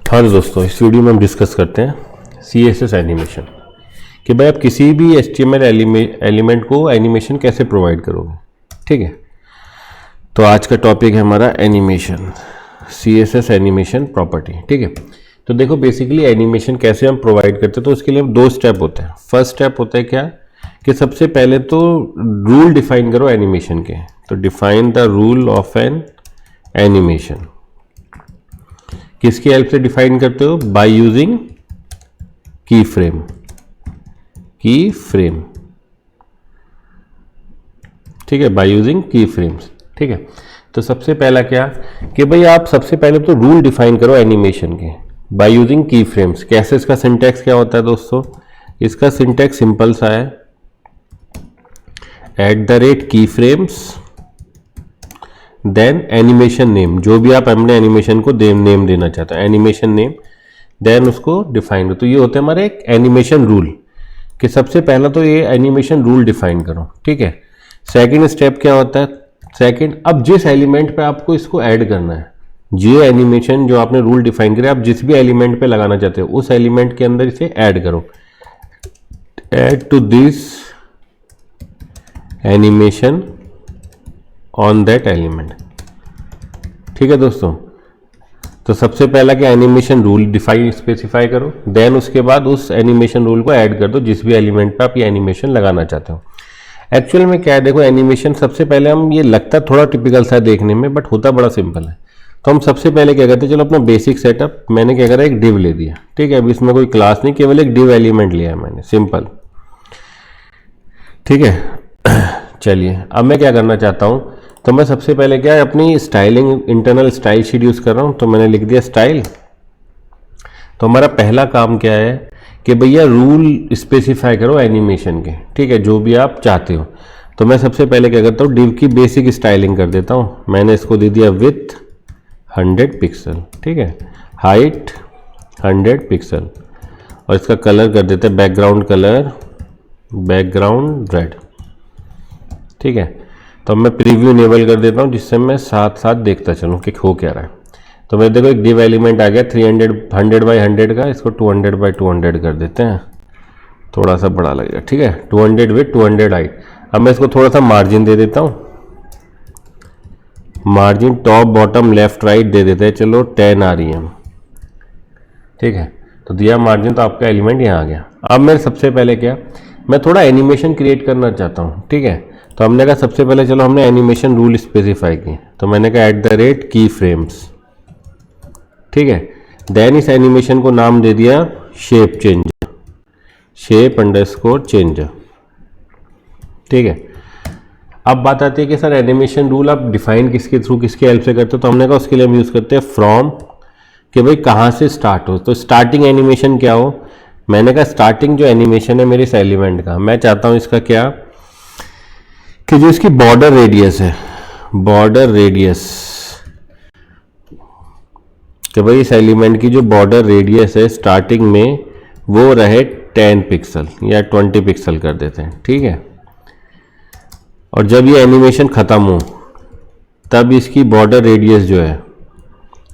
हाँ दोस्तों, इस वीडियो में हम डिस्कस करते हैं CSS एनिमेशन कि भाई आप किसी भी HTML एलिमेंट को एनिमेशन कैसे प्रोवाइड करोगे। ठीक है, तो आज का टॉपिक है हमारा एनिमेशन, CSS एनिमेशन प्रॉपर्टी। ठीक है, तो देखो बेसिकली एनिमेशन कैसे हम प्रोवाइड करते हैं, तो उसके लिए दो स्टेप होते हैं। फर्स्ट स्टेप होता है क्या कि सबसे पहले तो रूल डिफाइन करो एनिमेशन के। तो define the rule of N animation. किसकी हेल्प से डिफाइन करते हो? बाय यूजिंग की फ्रेम। की फ्रेम, ठीक है, बाय यूजिंग की फ्रेम्स। ठीक है, तो सबसे पहला क्या कि भाई आप सबसे पहले तो रूल डिफाइन करो एनिमेशन के बाय यूजिंग की फ्रेम्स। कैसे? इसका सिंटैक्स क्या होता है दोस्तों? इसका सिंटैक्स सिंपल सा है, @ की फ्रेम्स देन एनिमेशन नेम। जो भी आप अपने एनिमेशन को नेम देना चाहते हो, एनिमेशन नेम, देन उसको डिफाइन करो। तो ये होता है हमारे एक एनिमेशन रूल कि सबसे पहला तो ये एनिमेशन रूल डिफाइन करो। ठीक है, सेकंड स्टेप क्या होता है? सेकंड, अब जिस एलिमेंट पे आपको इसको ऐड करना है, जो एनिमेशन जो आपने रूल डिफाइन करे, आप जिस भी एलिमेंट पे लगाना चाहते हो उस एलिमेंट के अंदर इसे ऐड करो। Add to this animation on that element. ठीक है दोस्तों, तो सबसे पहला क्या, एनिमेशन रूल स्पेसिफाई करो, देन उसके बाद उस एनिमेशन रूल को ऐड कर दो जिस भी एलिमेंट पे आप ये एनिमेशन लगाना चाहते हो। एक्चुअल में क्या है, देखो एनिमेशन सबसे पहले हम, ये लगता है थोड़ा टिपिकल सा देखने में, बट होता बड़ा सिंपल है। तो हम सबसे पहले क्या करते हैं, चलो अपना बेसिक सेटअप, मैंने क्या करा, एक डिव ले दिया। ठीक है, अभी इसमें कोई क्लास नहीं, केवल एक डिव एलिमेंट लिया है मैंने, सिंपल। ठीक है, चलिए अब मैं क्या करना चाहता हूँ, तो मैं सबसे पहले क्या है, अपनी styling, internal style sheet use कर रहा हूँ। तो मैंने लिख दिया स्टाइल। तो हमारा पहला काम क्या है कि भैया रूल स्पेसिफाई करो एनिमेशन के। ठीक है, जो भी आप चाहते हो। तो मैं सबसे पहले क्या करता हूँ, डिव की बेसिक स्टाइलिंग कर देता हूँ। मैंने इसको दे दिया विथ 100 पिक्सल। ठीक है, हाइट 100 पिक्सल, और इसका कलर कर देते हैं बैकग्राउंड कलर, बैकग्राउंड रेड। ठीक है, तो मैं प्रीव्यू इनेबल कर देता हूँ जिससे मैं साथ साथ देखता चलूँ कि हो क्या रहा है। तो मैं देखो एक डिव एलिमेंट आ गया 100 बाई 100 का, इसको 200 बाई 200 कर देते हैं, थोड़ा सा बड़ा लगेगा। ठीक है, 200 विथ 200 हाइट। अब मैं इसको थोड़ा सा मार्जिन दे देता हूँ, margin top bottom left right they देते हैं, चलो 10 rem। ठीक है, तो दिया मार्जिन, तो आपका एलिमेंट यहाँ आ गया। अब मैं सबसे पहले क्या, मैं थोड़ा एनिमेशन क्रिएट करना चाहता हूँ। ठीक है, तो हमने कहा सबसे पहले चलो हमने एनिमेशन रूल स्पेसिफाई की। तो मैंने कहा @ की फ्रेम्स। ठीक है, देन इस एनिमेशन को नाम दे दिया shape changer, shape underscore changer. ठीक है, अब बात आती है कि सर एनिमेशन रूल आप डिफाइन किसके थ्रू, किसके हेल्प से करते हो? तो हमने कहा उसके लिए हम यूज़ करते हैं फ्रॉम, कि भाई कहाँ से स्टार्ट हो। तो स्टार्टिंग एनिमेशन क्या हो, मैंने कहा स्टार्टिंग जो एनिमेशन है मेरे इस एलिमेंट का, मैं चाहता हूँ इसका क्या कि जो इसकी बॉर्डर रेडियस है, बॉर्डर रेडियस, कि भाई इस एलिमेंट की जो बॉर्डर रेडियस है स्टार्टिंग में वो रहे 10 पिक्सल या 20 पिक्सल कर देते हैं। ठीक है, और जब ये एनिमेशन ख़त्म हो तब इसकी बॉर्डर रेडियस जो है,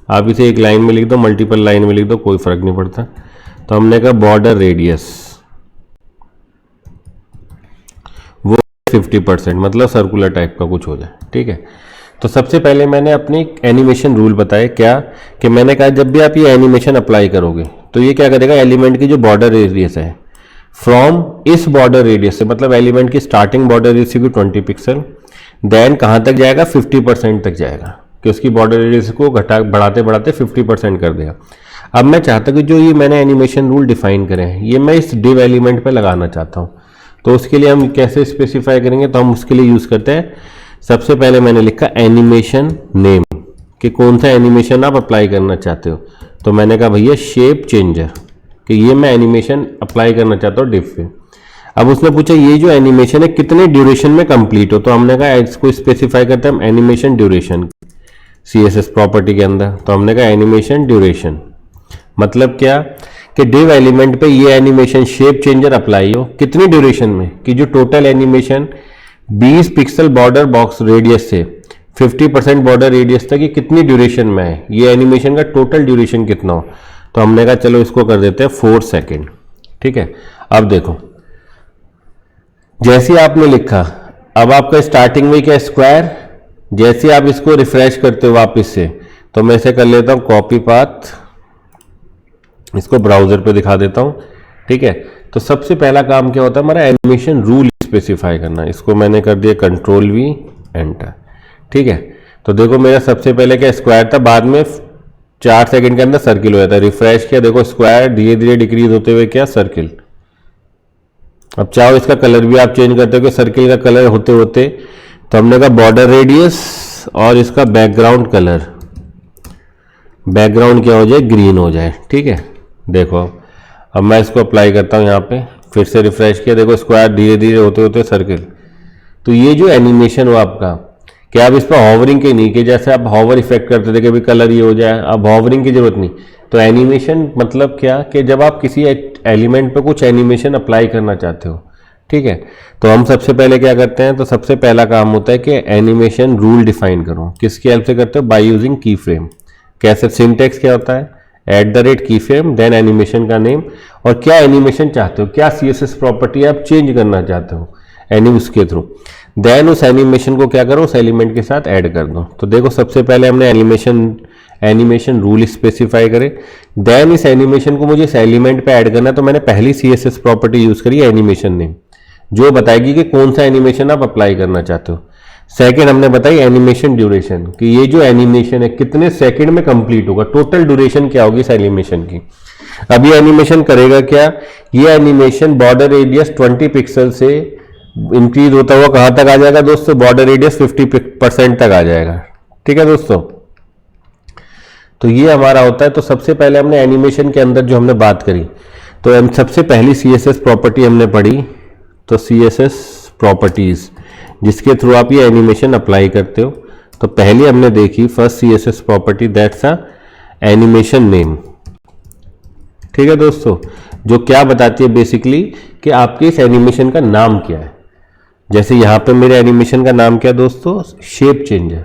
आप इसे एक लाइन में लिख दो, मल्टीपल लाइन में लिख दो, कोई फ़र्क नहीं पड़ता। तो हमने कहा बॉर्डर रेडियस वो 50%, मतलब सर्कुलर टाइप का कुछ हो जाए। ठीक है, तो सबसे पहले मैंने अपनी एनिमेशन रूल बताया क्या कि मैंने कहा जब भी आप ये एनिमेशन अप्लाई करोगे तो ये क्या करेगा, एलिमेंट की जो बॉर्डर रेडियस है फ्रॉम इस बॉर्डर रेडियस से, मतलब एलिमेंट की स्टार्टिंग बॉर्डर रेडियस की 20 पिक्सल, देन कहाँ तक जाएगा, 50% तक जाएगा, कि उसकी बॉर्डर रेडियस को बढ़ाते बढ़ाते 50% कर देगा। अब मैं चाहता हूँ कि जो ये मैंने एनिमेशन रूल डिफाइन करे हैं ये मैं इस डिव एलिमेंट पे लगाना चाहता हूँ। तो उसके लिए हम कैसे स्पेसिफाई करेंगे, तो हम उसके लिए यूज़ करते हैं, सबसे पहले मैंने लिखा एनिमेशन नेम, कि कौन सा एनिमेशन आप अप्लाई करना चाहते हो। तो मैंने कहा भैया शेप चेंजर, कि ये मैं एनिमेशन अप्लाई करना चाहता हूँ डिव पे। अब उसने पूछा ये जो एनिमेशन है कितने ड्यूरेशन में कंप्लीट हो, तो हमने कहा इसको स्पेसिफाई करते हैं हम एनिमेशन ड्यूरेशन CSS प्रॉपर्टी के अंदर। तो हमने कहा एनिमेशन ड्यूरेशन, मतलब क्या कि डिव एलिमेंट पे ये एनिमेशन शेप चेंजर अप्लाई हो कितनी ड्यूरेशन में, कि जो total animation 20 pixel border box radius से 50% बॉर्डर रेडियस तक ये कितनी ड्यूरेशन में है, ये एनिमेशन का टोटल ड्यूरेशन कितना हो। तो हमने कहा चलो इसको कर देते हैं 4 सेकेंड। ठीक है, अब देखो जैसे आपने लिखा, अब आपका स्टार्टिंग में क्या स्क्वायर, जैसे आप इसको रिफ्रेश करते हो वापस से, तो मैं इसे कर लेता हूं कॉपी पाथ, इसको ब्राउजर पे दिखा देता हूं। ठीक है, तो सबसे पहला काम क्या होता है हमारा, एनिमेशन रूल स्पेसिफाई करना। इसको मैंने कर दिया कंट्रोल वी एंटर। ठीक है, तो देखो मेरा सबसे पहले क्या स्क्वायर था, बाद में 4 सेकंड के अंदर सर्किल हो जाता है। रिफ्रेश किया, देखो स्क्वायर धीरे धीरे डिक्रीज होते हुए क्या सर्किल। अब चाहो इसका कलर भी आप चेंज करते हो कि सर्किल का कलर होते होते, तो हमने कहा बॉर्डर रेडियस और इसका बैकग्राउंड कलर, बैकग्राउंड क्या हो जाए, ग्रीन हो जाए। ठीक है, देखो अब मैं इसको अप्लाई करता हूँ यहाँ पे, फिर से रिफ्रेश किया, देखो स्क्वायर धीरे धीरे होते होते सर्किल। तो ये जो एनिमेशन हो आपका, क्या आप इस पर हॉवरिंग के नहीं, कि जैसे आप हॉवर इफेक्ट करते थे कि भी कलर ये हो जाए, अब हॉवरिंग की जरूरत नहीं। तो एनिमेशन मतलब क्या, कि जब आप किसी एलिमेंट पे कुछ एनिमेशन अप्लाई करना चाहते हो। ठीक है, तो हम सबसे पहले क्या करते हैं, तो सबसे पहला काम होता है कि एनिमेशन रूल डिफाइन करो। किसकी हेल्प से करते हो, बाय यूजिंग की फ्रेम। कैसे, सिंटेक्स क्या होता है, @ की फ्रेम देन एनिमेशन का नेम, और क्या एनिमेशन चाहते हो, क्या CSS प्रॉपर्टी आप चेंज करना चाहते हो उसके थ्रू, देन उस एनिमेशन को क्या करो, उस एलिमेंट के साथ ऐड कर दो। तो देखो सबसे पहले हमने एनिमेशन रूल स्पेसिफाई करे, देन इस एनिमेशन को मुझे इस एलिमेंट पे ऐड करना है। तो मैंने पहली CSS प्रॉपर्टी यूज करी एनिमेशन नेम, जो बताएगी कि कौन सा एनिमेशन आप अप्लाई करना चाहते हो। सेकंड हमने बताई एनिमेशन ड्यूरेशन, कि ये जो एनिमेशन है कितने सेकंड में कंप्लीट होगा, टोटल ड्यूरेशन क्या होगी इस एनिमेशन की। अब ये एनिमेशन करेगा क्या, ये एनिमेशन बॉर्डर रेडियस 20 पिक्सल से इंक्रीज होता हुआ कहां तक आ जाएगा दोस्तों, बॉर्डर रेडियस 50% तक आ जाएगा। ठीक है दोस्तों, तो ये हमारा होता है। तो सबसे पहले हमने एनिमेशन के अंदर जो हमने बात करी, तो हम सबसे पहली CSS प्रॉपर्टी हमने पढ़ी, तो CSS प्रॉपर्टीज जिसके थ्रू आप ये एनिमेशन अप्लाई करते हो। तो पहले हमने देखी first CSS property, that's a animation name. ठीक है दोस्तों, जो क्या बताती है बेसिकली कि आपके इस एनिमेशन का नाम क्या है। जैसे यहां पे मेरे एनिमेशन का नाम क्या है दोस्तों, शेप चेंजर।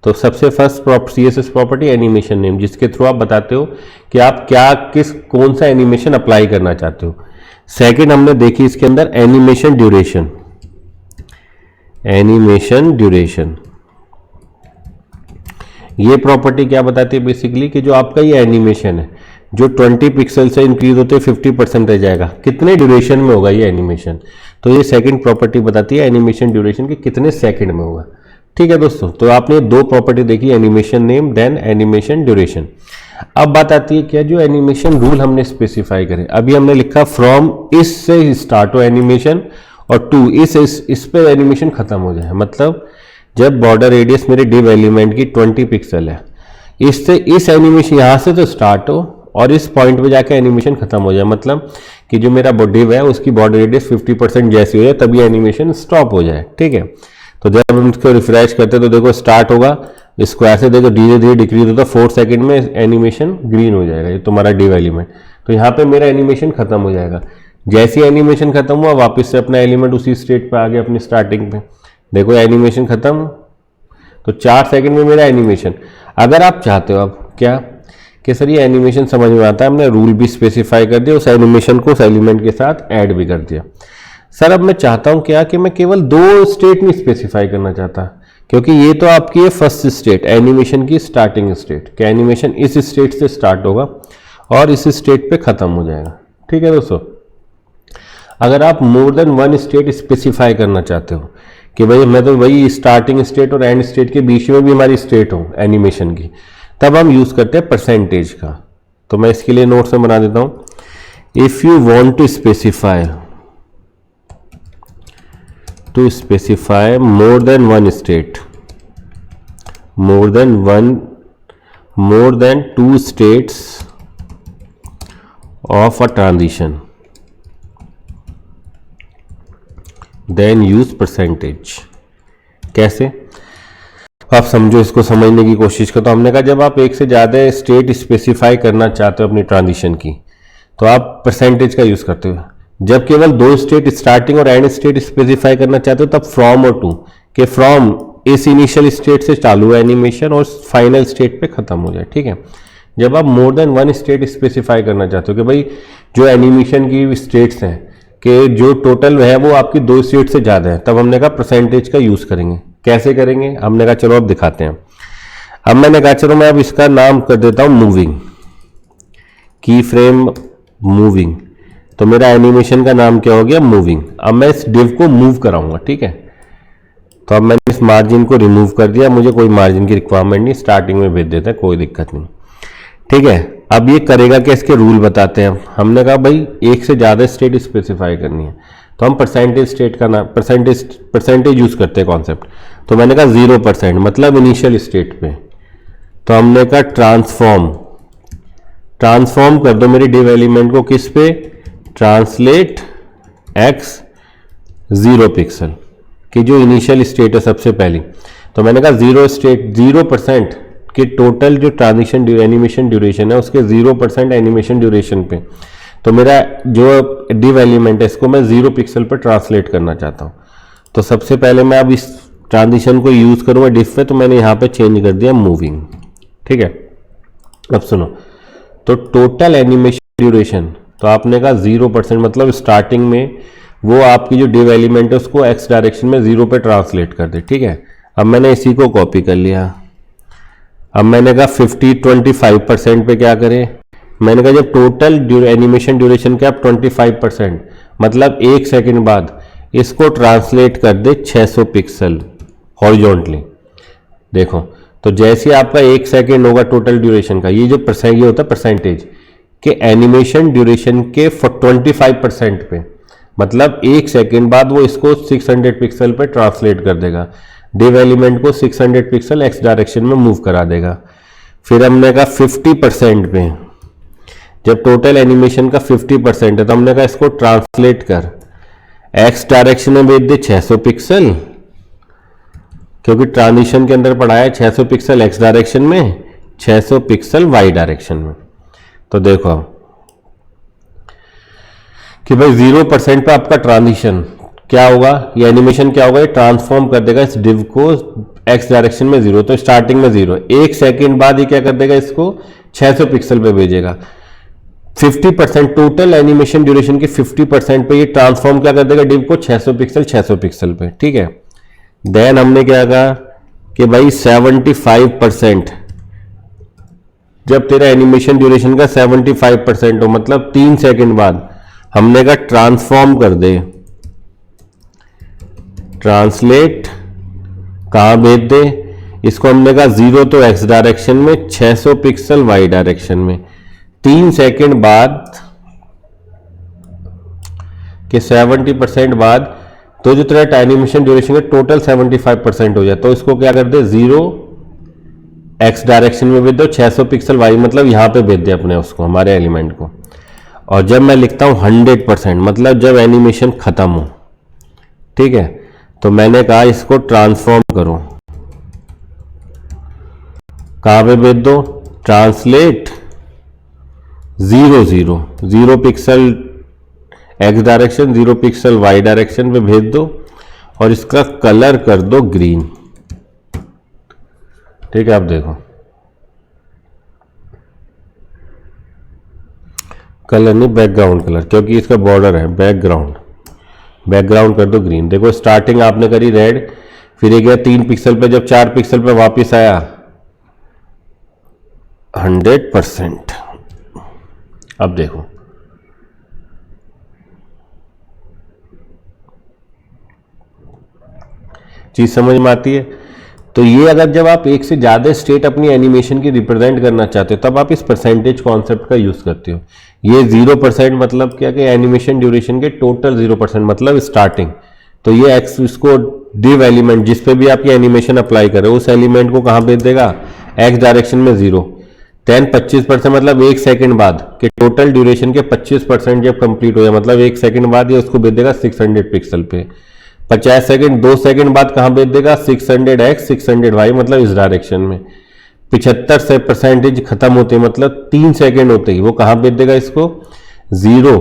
तो सबसे first CSS property animation name, जिसके थ्रू आप बताते हो कि आप क्या कौन सा एनिमेशन अप्लाई करना चाहते हो। सेकंड हमने देखी इसके अंदर एनिमेशन ड्यूरेशन। ये प्रॉपर्टी क्या बताती है बेसिकली कि जो आपका ये एनिमेशन है, जो 20 पिक्सल से इंक्रीज होते 50% रह जाएगा, कितने ड्यूरेशन में होगा ये एनिमेशन। तो ये सेकंड प्रॉपर्टी बताती है एनिमेशन ड्यूरेशन की कितने सेकंड में होगा। ठीक है दोस्तों, तो आपने दो प्रॉपर्टी देखी, animation name then animation duration. अब बात आती है क्या, जो एनिमेशन रूल हमने स्पेसिफाई करे, अभी हमने लिखा फ्रॉम इस से स्टार्ट हो एनिमेशन, और टू इस पे एनिमेशन खत्म हो जाए। मतलब जब बॉर्डर रेडियस मेरे डिव एलिमेंट की 20 पिक्सल है, इससे इस एनिमेशन यहां से तो स्टार्ट हो और इस पॉइंट पे जाके एनिमेशन खत्म हो जाए। मतलब कि जो मेरा डिव है उसकी बॉर्डर रेडियस 50% जैसी हो जाए तभी एनिमेशन स्टॉप हो जाए। ठीक है, तो जब हम इसको रिफ्रेश करते हैं तो देखो स्टार्ट होगा स्क्वायर से, देखो धीरे धीरे डिक्रीज होता है, 4 सेकंड में एनिमेशन ग्रीन हो जाएगा, ये तुम्हारा डिव एलिमेंट। तो यहाँ पे मेरा एनिमेशन खत्म हो जाएगा। जैसे ही एनिमेशन खत्म हुआ वापस से अपना एलिमेंट उसी स्टेट पे आ गया अपनी स्टार्टिंग पे, देखो एनिमेशन खत्म, तो 4 सेकंड में मेरा एनिमेशन। अगर आप चाहते हो अब क्या कि सर ये एनिमेशन समझ में आता है, हमने रूल भी स्पेसिफाई कर दिया, उस एनिमेशन को उस एलिमेंट के साथ ऐड भी कर दिया। सर अब मैं चाहता हूं क्या कि मैं केवल 2 स्टेट में स्पेसिफाई करना चाहता, क्योंकि ये तो आपकी है फर्स्ट स्टेट, एनिमेशन की स्टार्टिंग स्टेट, कि एनिमेशन इस स्टेट से स्टार्ट होगा और इस स्टेट पे खत्म हो जाएगा। ठीक है दोस्तों, अगर आप मोर देन 1 स्टेट स्पेसिफाई करना चाहते हो कि भाई मैं तो वही स्टार्टिंग स्टेट और एंड स्टेट के बीच में भी हमारी स्टेट हो एनिमेशन की, तब हम यूज करते हैं परसेंटेज का। तो मैं इसके लिए नोट्स में बना देता हूं, if you want to specify more than 1 state, more than 2 states of a transition, then use percentage। कैसे, आप समझो, इसको समझने की कोशिश करो। तो हमने कहा जब आप एक से ज्यादा स्टेट स्पेसिफाई करना चाहते हो अपनी ट्रांजिशन की, तो आप परसेंटेज का यूज करते हो। जब केवल 2 स्टेट स्टार्टिंग और एंड स्टेट स्पेसिफाई करना चाहते हो तब फ्रॉम और टू, के फ्रॉम इस इनिशियल स्टेट से चालू है एनिमेशन और फाइनल स्टेट पे खत्म हो जाए। ठीक है, जब आप more than one state specify करना चाहते हो कि भाई जो एनिमेशन की स्टेट्स हैं कि जो टोटल है वो आपकी 2 स्टेट से ज़्यादा है, तब हमने कहा परसेंटेज का यूज़ करेंगे। कैसे करेंगे हमने कहा चलो अब दिखाते हैं। अब मैंने कहा चलो मैं अब इसका नाम कर देता हूँ मूविंग, की फ्रेम मूविंग। तो मेरा एनिमेशन का नाम क्या हो गया, मूविंग। अब मैं इस डिव को मूव कराऊंगा, ठीक है। तो अब मैंने इस मार्जिन को रिमूव कर दिया, मुझे कोई मार्जिन की रिक्वायरमेंट नहीं, स्टार्टिंग में भेज देते हैं, कोई दिक्कत नहीं, ठीक है। अब ये करेगा कि इसके रूल बताते हैं। हमने कहा भाई एक से ज़्यादा स्टेट स्पेसिफाई करनी है, तो हम परसेंटेज स्टेट का नाम परसेंटेज यूज़ करते हैं कॉन्सेप्ट। तो मैंने कहा 0% मतलब इनिशियल स्टेट पे। तो हमने कहा ट्रांसफॉर्म कर दो मेरी डिव एलिमेंट को किस पे, ट्रांसलेट x 0 पिक्सल की जो इनिशियल स्टेट है सबसे पहली। तो मैंने कहा 0% कि टोटल जो ट्रांजिशन एनिमेशन ड्यूरेशन है उसके 0% एनिमेशन ड्यूरेशन पे। तो मेरा जो डिव एलिमेंट है इसको मैं 0 पिक्सल पर ट्रांसलेट करना चाहता हूँ। तो सबसे पहले मैं अब इस ट्रांजिशन को यूज़ करूँगा डिफ पे, तो मैंने यहाँ पे चेंज कर दिया मूविंग, ठीक है। अब सुनो, तो टोटल एनिमेशन ड्यूरेशन, तो आपने कहा 0% मतलब स्टार्टिंग में वो आपकी जो डिव एलिमेंट है उसको एक्स डायरेक्शन में 0 पे ट्रांसलेट कर दे, ठीक है। अब मैंने इसी को कॉपी कर लिया। अब मैंने कहा 25% पे क्या करें, मैंने कहा जब टोटल एनिमेशन ड्यूरेशन के आप 25% मतलब 1 सेकंड बाद इसको ट्रांसलेट कर दे 600 पिक्सल हॉरिजॉन्टली। देखो, तो जैसे आपका 1 सेकंड होगा टोटल ड्यूरेशन का, ये जो ये होता है परसेंटेज के एनिमेशन ड्यूरेशन के 25% पे, मतलब 1 सेकंड बाद वो इसको 600 पिक्सल पे ट्रांसलेट कर देगा, डिव एलिमेंट को 600 पिक्सल एक्स डायरेक्शन में मूव करा देगा। फिर हमने कहा 50% पे, जब टोटल एनिमेशन का 50% है तो हमने कहा इसको ट्रांसलेट कर एक्स डायरेक्शन में भेज दे 600 पिक्सल, क्योंकि ट्रांजिशन के अंदर पढ़ा है 600 पिक्सल एक्स डायरेक्शन में, 600 पिक्सल वाई डायरेक्शन में। तो देखो कि भाई 0% पे आपका ट्रांजिशन क्या होगा, ये एनिमेशन क्या होगा, ये ट्रांसफॉर्म कर देगा इस डिव को एक्स डायरेक्शन में 0, तो स्टार्टिंग में 0, 1 सेकंड बाद ये क्या कर देगा, इसको 600 पिक्सल पे भेजेगा। 50% टोटल एनिमेशन ड्यूरेशन के 50% पे ये ट्रांसफॉर्म क्या कर देगा डिव को 600 पिक्सल पे, ठीक है। देन हमने क्या कहा कि भाई 75%, जब तेरा एनिमेशन ड्यूरेशन का 75% हो मतलब 3 सेकंड बाद, हमने कहा ट्रांसफॉर्म कर दे, ट्रांसलेट कहां भेज दे इसको, हमने कहा 0 तो एक्स डायरेक्शन में, 600 पिक्सल वाई डायरेक्शन में। 3 सेकंड बाद के 70% बाद, तो जो तेरा एनिमेशन ड्यूरेशन है टोटल 75% हो जाए, तो इसको क्या कर दे 0 एक्स डायरेक्शन में भेज दो, 600 पिक्सल वाई मतलब यहां पे भेज दे अपने उसको, हमारे एलिमेंट को। और जब मैं लिखता हूं 100% मतलब जब एनिमेशन खत्म हो, ठीक है, तो मैंने कहा इसको ट्रांसफॉर्म करो, कहां पे भेज दो, translate 0 pixel X direction, 0 pixel Y direction पे भेज दो, और इसका कलर कर दो ग्रीन, ठीक है। आप देखो कलर नहीं, बैकग्राउंड कलर, क्योंकि इसका बॉर्डर है बैकग्राउंड कर दो ग्रीन। देखो स्टार्टिंग आपने करी रेड, फिर ये गया 3 पिक्सल पे, जब 4 पिक्सल पे वापस आया 100%। अब देखो चीज समझ में आती है। तो ये अगर जब आप एक से ज्यादा स्टेट अपनी एनिमेशन की रिप्रेजेंट करना चाहते हो तब आप इस परसेंटेज कॉन्सेप्ट का यूज करते हो। ये 0% मतलब क्या कि एनिमेशन ड्यूरेशन के टोटल 0% मतलब स्टार्टिंग। तो ये एक्स इसको डिव एलिमेंट जिस पे भी आप ये एनिमेशन अप्लाई करें उस एलिमेंट को कहां भेज देगा, एक्स डायरेक्शन में 0। देन 25% मतलब 1 सेकंड बाद के टोटल ड्यूरेशन के 25% जब कंप्लीट हो जाए मतलब 1 सेकंड बाद ये उसको भेज देगा 600 पिक्सल पे। 50 सेकंड 2 सेकंड बाद कहां भेज देगा, 600x 600y मतलब इस डायरेक्शन में। 75% खत्म होते मतलब 3 सेकंड होते ही वो कहां भेज देगा इसको, 0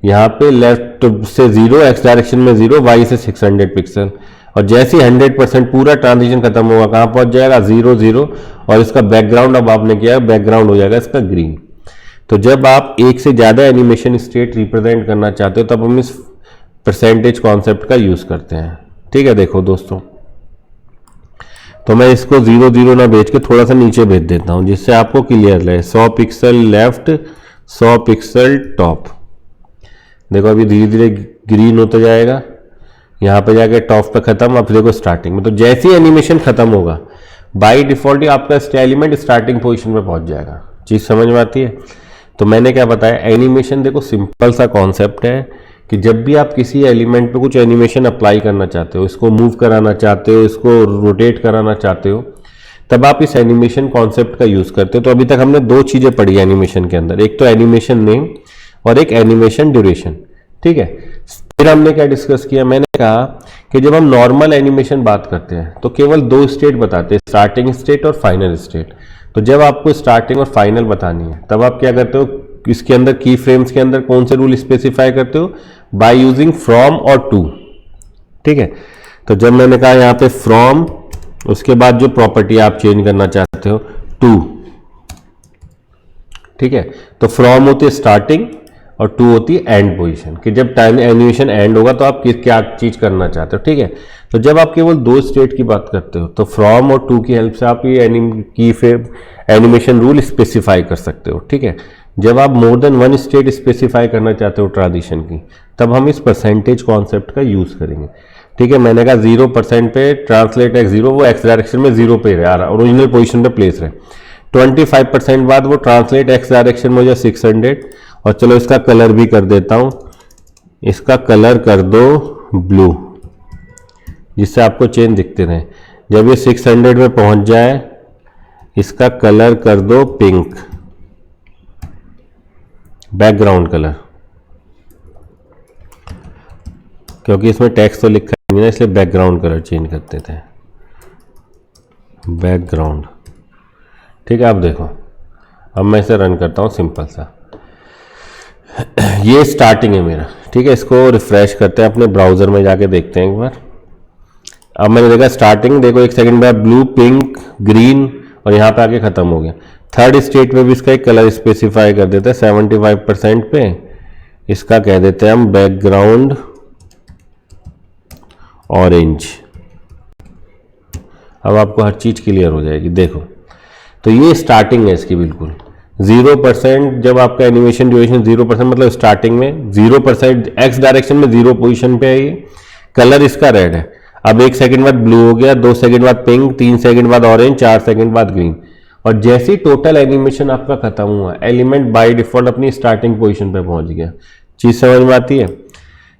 यहाँ पे लेफ्ट से 0 एक्स डायरेक्शन में 0 वाई से 600 पिक्सल, और जैसे ही 100% पूरा ट्रांजिशन खत्म होगा कहाँ पहुंच जाएगा 0 0, और इसका बैकग्राउंड अब आपने किया बैकग्राउंड हो जाएगा इसका ग्रीन। तो जब आप एक से ज़्यादा एनिमेशन स्टेट रिप्रेजेंट करना चाहते हो तब हम इस परसेंटेज कॉन्सेप्ट का यूज़ करते हैं। ठीक है, देखो दोस्तों, तो मैं इसको 0 0 ना भेज के थोड़ा सा नीचे भेज देता हूँ जिससे आपको क्लियर रहे। 100 पिक्सल लेफ्ट, 100 पिक्सल टॉप। देखो अभी धीरे धीरे ग्रीन होता जाएगा, यहाँ पे जाके टॉप पे खत्म। अब देखो स्टार्टिंग में, तो जैसे ही एनिमेशन खत्म होगा बाय डिफॉल्ट ही आपका एलिमेंट स्टार्टिंग पोजीशन पे पहुंच जाएगा। चीज़ समझ में आती है? तो मैंने क्या बताया, एनिमेशन देखो सिंपल सा कॉन्सेप्ट है कि जब भी आप किसी एलिमेंट पे कुछ एनिमेशन अप्लाई करना चाहते हो, इसको मूव कराना चाहते हो, इसको रोटेट कराना चाहते हो, तब आप इस एनिमेशन कॉन्सेप्ट का यूज़ करते हो। तो अभी तक हमने दो चीज़ें पढ़ी एनिमेशन के अंदर, एक तो एनिमेशन नेम और एक एनिमेशन ड्यूरेशन। ठीक है, फिर हमने क्या डिस्कस किया, मैंने कहा कि जब हम नॉर्मल एनिमेशन बात करते हैं तो केवल दो स्टेट बताते हैं, स्टार्टिंग स्टेट और फाइनल स्टेट। तो जब आपको स्टार्टिंग और फाइनल बतानी है तब आप क्या करते हो, इसके अंदर की फ्रेम्स के अंदर कौन से रूल स्पेसिफाई करते हो, बाय यूजिंग फ्रॉम और टू। ठीक है, तो जब मैंने कहा यहाँ पे फ्रॉम, उसके बाद जो प्रॉपर्टी आप चेंज करना चाहते हो टू। ठीक है, तो फ्रॉम होती है स्टार्टिंग और टू होती है एंड पोजीशन, कि जब टाइम एनिमेशन एंड होगा तो आप क्या चीज करना चाहते हो। ठीक है, तो जब आप केवल दो स्टेट की बात करते हो तो फ्रॉम और टू की हेल्प से आप ये एनिमेशन रूल स्पेसिफाई कर सकते हो। ठीक है, जब आप more than one state specify करना चाहते हो ट्रांजिशन की, तब हम इस परसेंटेज कॉन्सेप्ट का यूज करेंगे। ठीक है, मैंने कहा 0% पे ट्रांसलेट एक्स 0, वो एक्स डायरेक्शन में 0 पे आ रहा, ओरिजिनल पोजीशन पे प्लेस रहे। 25% बाद वो ट्रांसलेट एक्स डायरेक्शन में हो जाए 600, और चलो इसका कलर भी कर देता हूं, इसका कलर कर दो ब्लू, जिससे आपको चेंज दिखते रहे। जब ये 600 में पहुंच जाए इसका कलर कर दो पिंक, बैकग्राउंड कलर, क्योंकि इसमें टेक्स्ट तो लिखा नहीं है इसलिए बैकग्राउंड कलर चेंज करते थे, बैकग्राउंड। ठीक है, अब देखो, अब मैं इसे रन करता हूं सिंपल सा। ये स्टार्टिंग है मेरा। ठीक है, इसको रिफ्रेश करते हैं, अपने ब्राउजर में जाके देखते हैं एक बार। अब मैंने देखा स्टार्टिंग, देखो एक सेकंड बाद ब्लू, पिंक, ग्रीन, और यहाँ पे आके खत्म हो गया। थर्ड स्टेट में भी इसका एक कलर स्पेसिफाई कर देते हैं 75% पे, इसका कह देते हैं हम बैकग्राउंड ऑरेंज। अब आपको हर चीज क्लियर हो जाएगी। देखो, तो ये स्टार्टिंग है इसकी बिल्कुल 0%। जब आपका एनिमेशन ड्यूरेशन 0% मतलब स्टार्टिंग में 0% एक्स डायरेक्शन में 0 पोजीशन पे है ये, कलर इसका रेड है। अब 1 सेकंड बाद ब्लू हो गया, 2 सेकंड बाद पिंक, 3 सेकंड बाद ऑरेंज, 4 सेकंड बाद ग्रीन। और जैसे ही टोटल एनिमेशन आपका खत्म हुआ, एलिमेंट बाय डिफॉल्ट अपनी स्टार्टिंग पोजीशन पे पहुंच गया। चीज समझ में आती है?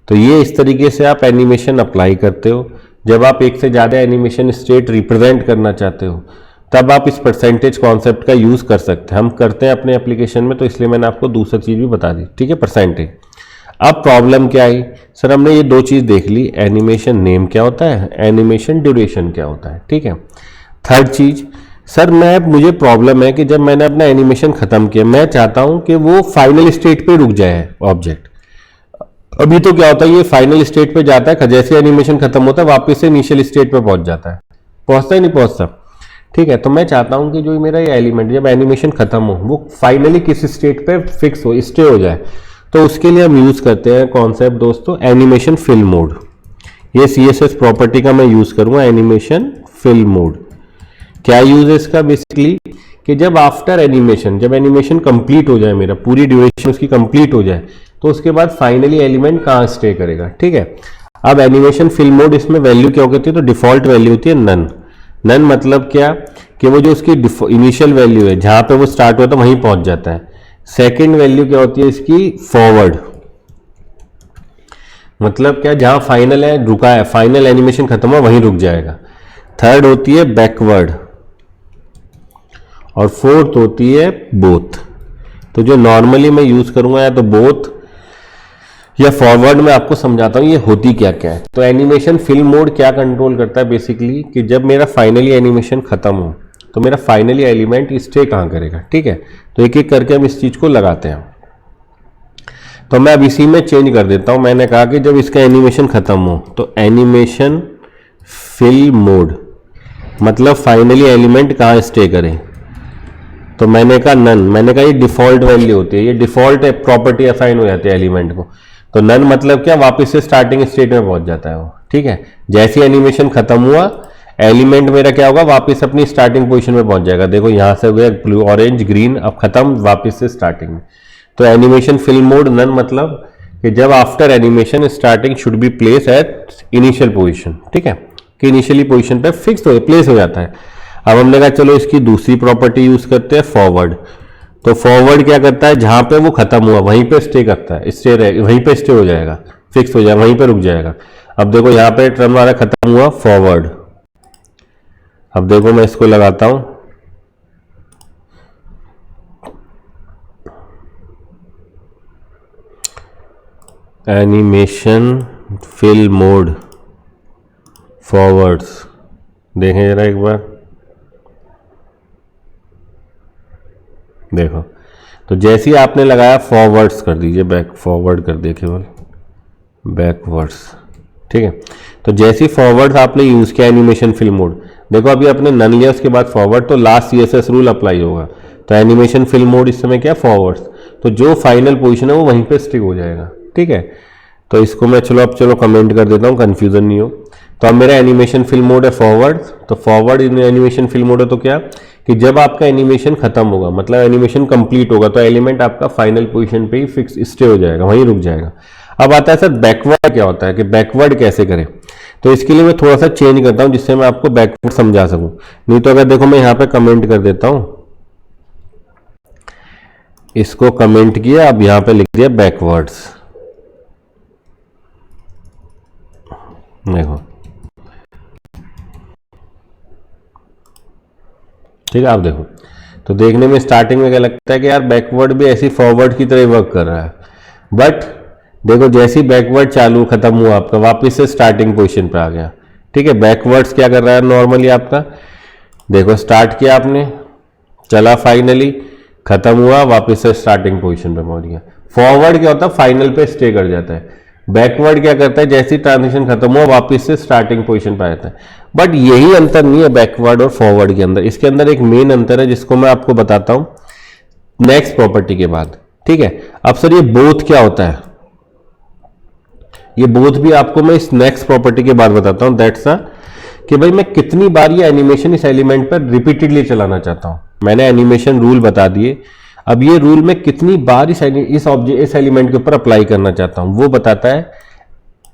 तो ये इस तरीके से आप एनिमेशन अप्लाई करते हो। जब आप एक से ज्यादा एनिमेशन स्टेट रिप्रेजेंट करना चाहते हो तब आप इस परसेंटेज कॉन्सेप्ट का यूज कर सकते हैं। हम करते हैं अपने एप्लीकेशन में, तो इसलिए मैंने आपको दूसरी चीज भी बता दी। ठीक है, परसेंटेज। अब प्रॉब्लम क्या आई सर, हमने ये दो चीज देख ली, एनिमेशन नेम क्या होता है, एनिमेशन ड्यूरेशन क्या होता है। ठीक है, थर्ड चीज सर, मुझे प्रॉब्लम है कि जब मैंने अपना एनिमेशन खत्म किया, मैं चाहता हूं कि वो फाइनल स्टेट पे रुक जाए ऑब्जेक्ट। अभी तो क्या होता है, ये फाइनल स्टेट पे जाता है, जैसे एनिमेशन खत्म होता है वापस से इनिशियल स्टेट पे पहुंच जाता है, पहुंचता ही नहीं पहुंचता। ठीक है, तो मैं चाहता हूं कि जो मेरा ये एलिमेंट जब एनिमेशन खत्म हो वो फाइनली किस स्टेट पे फिक्स हो, स्टे हो जाए। तो उसके लिए हम यूज करते हैं कॉन्सेप्ट दोस्तों एनिमेशन फिल मोड। ये CSS प्रॉपर्टी का मैं यूज करूंगा, एनिमेशन फिल मोड। क्या यूज है इसका, बेसिकली कि जब आफ्टर एनिमेशन, जब एनिमेशन कंप्लीट हो जाए, मेरा पूरी ड्यूरेशन उसकी कंप्लीट हो जाए, तो उसके बाद फाइनली एलिमेंट कहाँ स्टे करेगा। ठीक है, अब एनिमेशन फिल मोड, इसमें वैल्यू क्या होती है, तो डिफॉल्ट वैल्यू होती है नन। नन मतलब क्या कि वो जो उसकी इनिशियल वैल्यू है जहां पे वो स्टार्ट हुआ था वहीं पहुंच जाता है। सेकंड वैल्यू क्या होती है इसकी, फॉरवर्ड, मतलब क्या, जहां फाइनल है रुका है, फाइनल एनिमेशन खत्म हुआ वहीं रुक जाएगा। थर्ड होती है बैकवर्ड, और फोर्थ होती है बोथ। तो जो नॉर्मली मैं यूज करूंगा या तो बोथ या फॉरवर्ड, में आपको समझाता हूं ये होती क्या क्या है। तो एनिमेशन फिल मोड क्या कंट्रोल करता है बेसिकली, कि जब मेरा फाइनली एनिमेशन खत्म हो तो मेरा फाइनली एलिमेंट स्टे कहां करेगा। ठीक है, तो एक एक करके हम इस चीज को लगाते हैं। तो मैं अब इसी में चेंज कर देता हूं। मैंने कहा कि जब इसका एनिमेशन खत्म हो तो एनिमेशन फिल मोड मतलब फाइनली एलिमेंट कहाँ स्टे करें। तो मैंने कहा नन, मैंने कहा ये डिफॉल्ट वैल्यू होती है, ये डिफॉल्ट प्रॉपर्टी असाइन हो जाती है एलिमेंट को। तो नन मतलब क्या, वापस से स्टार्टिंग स्टेट में पहुंच जाता है वो, ठीक है। जैसे एनिमेशन खत्म हुआ एलिमेंट मेरा क्या होगा, वापस अपनी स्टार्टिंग पोजीशन में पहुंच जाएगा। देखो यहां से हो गया ब्लू ऑरेंज ग्रीन, अब खत्म, वापस से स्टार्टिंग में। तो एनिमेशन फिल मोड नन मतलब कि जब after animation starting should be place at initial position, ठीक है, कि इनिशियली पोजीशन पे फिक्स हो प्लेस हो जाता है। अब हमने कहा चलो इसकी दूसरी प्रॉपर्टी यूज करते हैं, फॉरवर्ड। तो फॉरवर्ड क्या करता है, जहां पे वो खत्म हुआ वहीं पे स्टे करता है, स्टे वहीं पे स्टे हो जाएगा, फिक्स हो जाएगा, वहीं पे रुक जाएगा। अब देखो यहां पे टर्म हमारा खत्म हुआ फॉरवर्ड। अब देखो मैं इसको लगाता हूं, एनिमेशन फिल मोड फॉरवर्ड्स, देखें जरा एक बार, देखो। तो जैसे ही आपने लगाया फॉरवर्ड्स कर दीजिए, बैक फॉरवर्ड कर दिए केवल, बैकवर्ड्स, ठीक है। तो जैसे ही फॉरवर्ड्स आपने यूज किया एनिमेशन फिल मोड, देखो अभी आपने नन लिया उसके बाद फॉरवर्ड, तो लास्ट सीएसएस रूल अप्लाई होगा। तो एनिमेशन फिल मोड इस समय क्या, फॉरवर्ड्स, तो जो फाइनल पोजीशन है वो वहीं पे स्टिक हो जाएगा, ठीक है। तो इसको मैं चलो कमेंट कर देता हूँ, कंफ्यूजन नहीं हो। तो अब मेरा एनिमेशन फिल मोड है फॉरवर्ड, तो फॉरवर्ड एनिमेशन फिल मोड है तो क्या कि जब आपका एनिमेशन खत्म होगा, मतलब एनिमेशन कंप्लीट होगा, तो एलिमेंट आपका फाइनल पोजीशन पे ही फिक्स स्टे हो जाएगा, वहीं रुक जाएगा। अब आता है सर बैकवर्ड क्या होता है, कि बैकवर्ड कैसे करें। तो इसके लिए मैं थोड़ा सा चेंज करता हूं जिससे मैं आपको बैकवर्ड समझा सकूं। नहीं तो अगर देखो मैं यहां पे कमेंट कर देता हूं, इसको कमेंट किया, अब यहां पे लिख दिया बैकवर्ड्स, देखो, ठीक है। आप देखो तो देखने में स्टार्टिंग में क्या लगता है कि यार बैकवर्ड भी ऐसी फॉरवर्ड की तरह वर्क कर रहा है, बट देखो जैसे ही बैकवर्ड चालू खत्म हुआ आपका, वापस से स्टार्टिंग पोजीशन पे आ गया, ठीक है। बैकवर्ड्स क्या कर रहा है नॉर्मली आपका, देखो स्टार्ट किया आपने, चला फाइनली, खत्म हुआ, वापस से स्टार्टिंग पोजीशन पे पहुंच गया। फॉरवर्ड क्या होता है, फाइनल पे स्टे कर जाता है। बैकवर्ड क्या करता है, जैसे ही ट्रांजिशन खत्म हुआ वापस से स्टार्टिंग पोजीशन पे आ जाता है। बट यही अंतर नहीं है बैकवर्ड और फॉरवर्ड के अंदर, इसके अंदर एक मेन अंतर है जिसको मैं आपको बताता हूं नेक्स्ट प्रॉपर्टी के बाद, ठीक है। अब सर ये बोथ क्या होता है, ये बोथ भी आपको मैं इस नेक्स्ट प्रॉपर्टी के बाद बताता हूं। दैट्स कि भाई मैं कितनी बार ये एनिमेशन इस एलिमेंट पर रिपीटेडली चलाना चाहता हूं। मैंने एनिमेशन रूल बता दिए, अब ये रूल मैं कितनी बार इस एलिमेंट के ऊपर अप्लाई करना चाहता हूं वो बताता है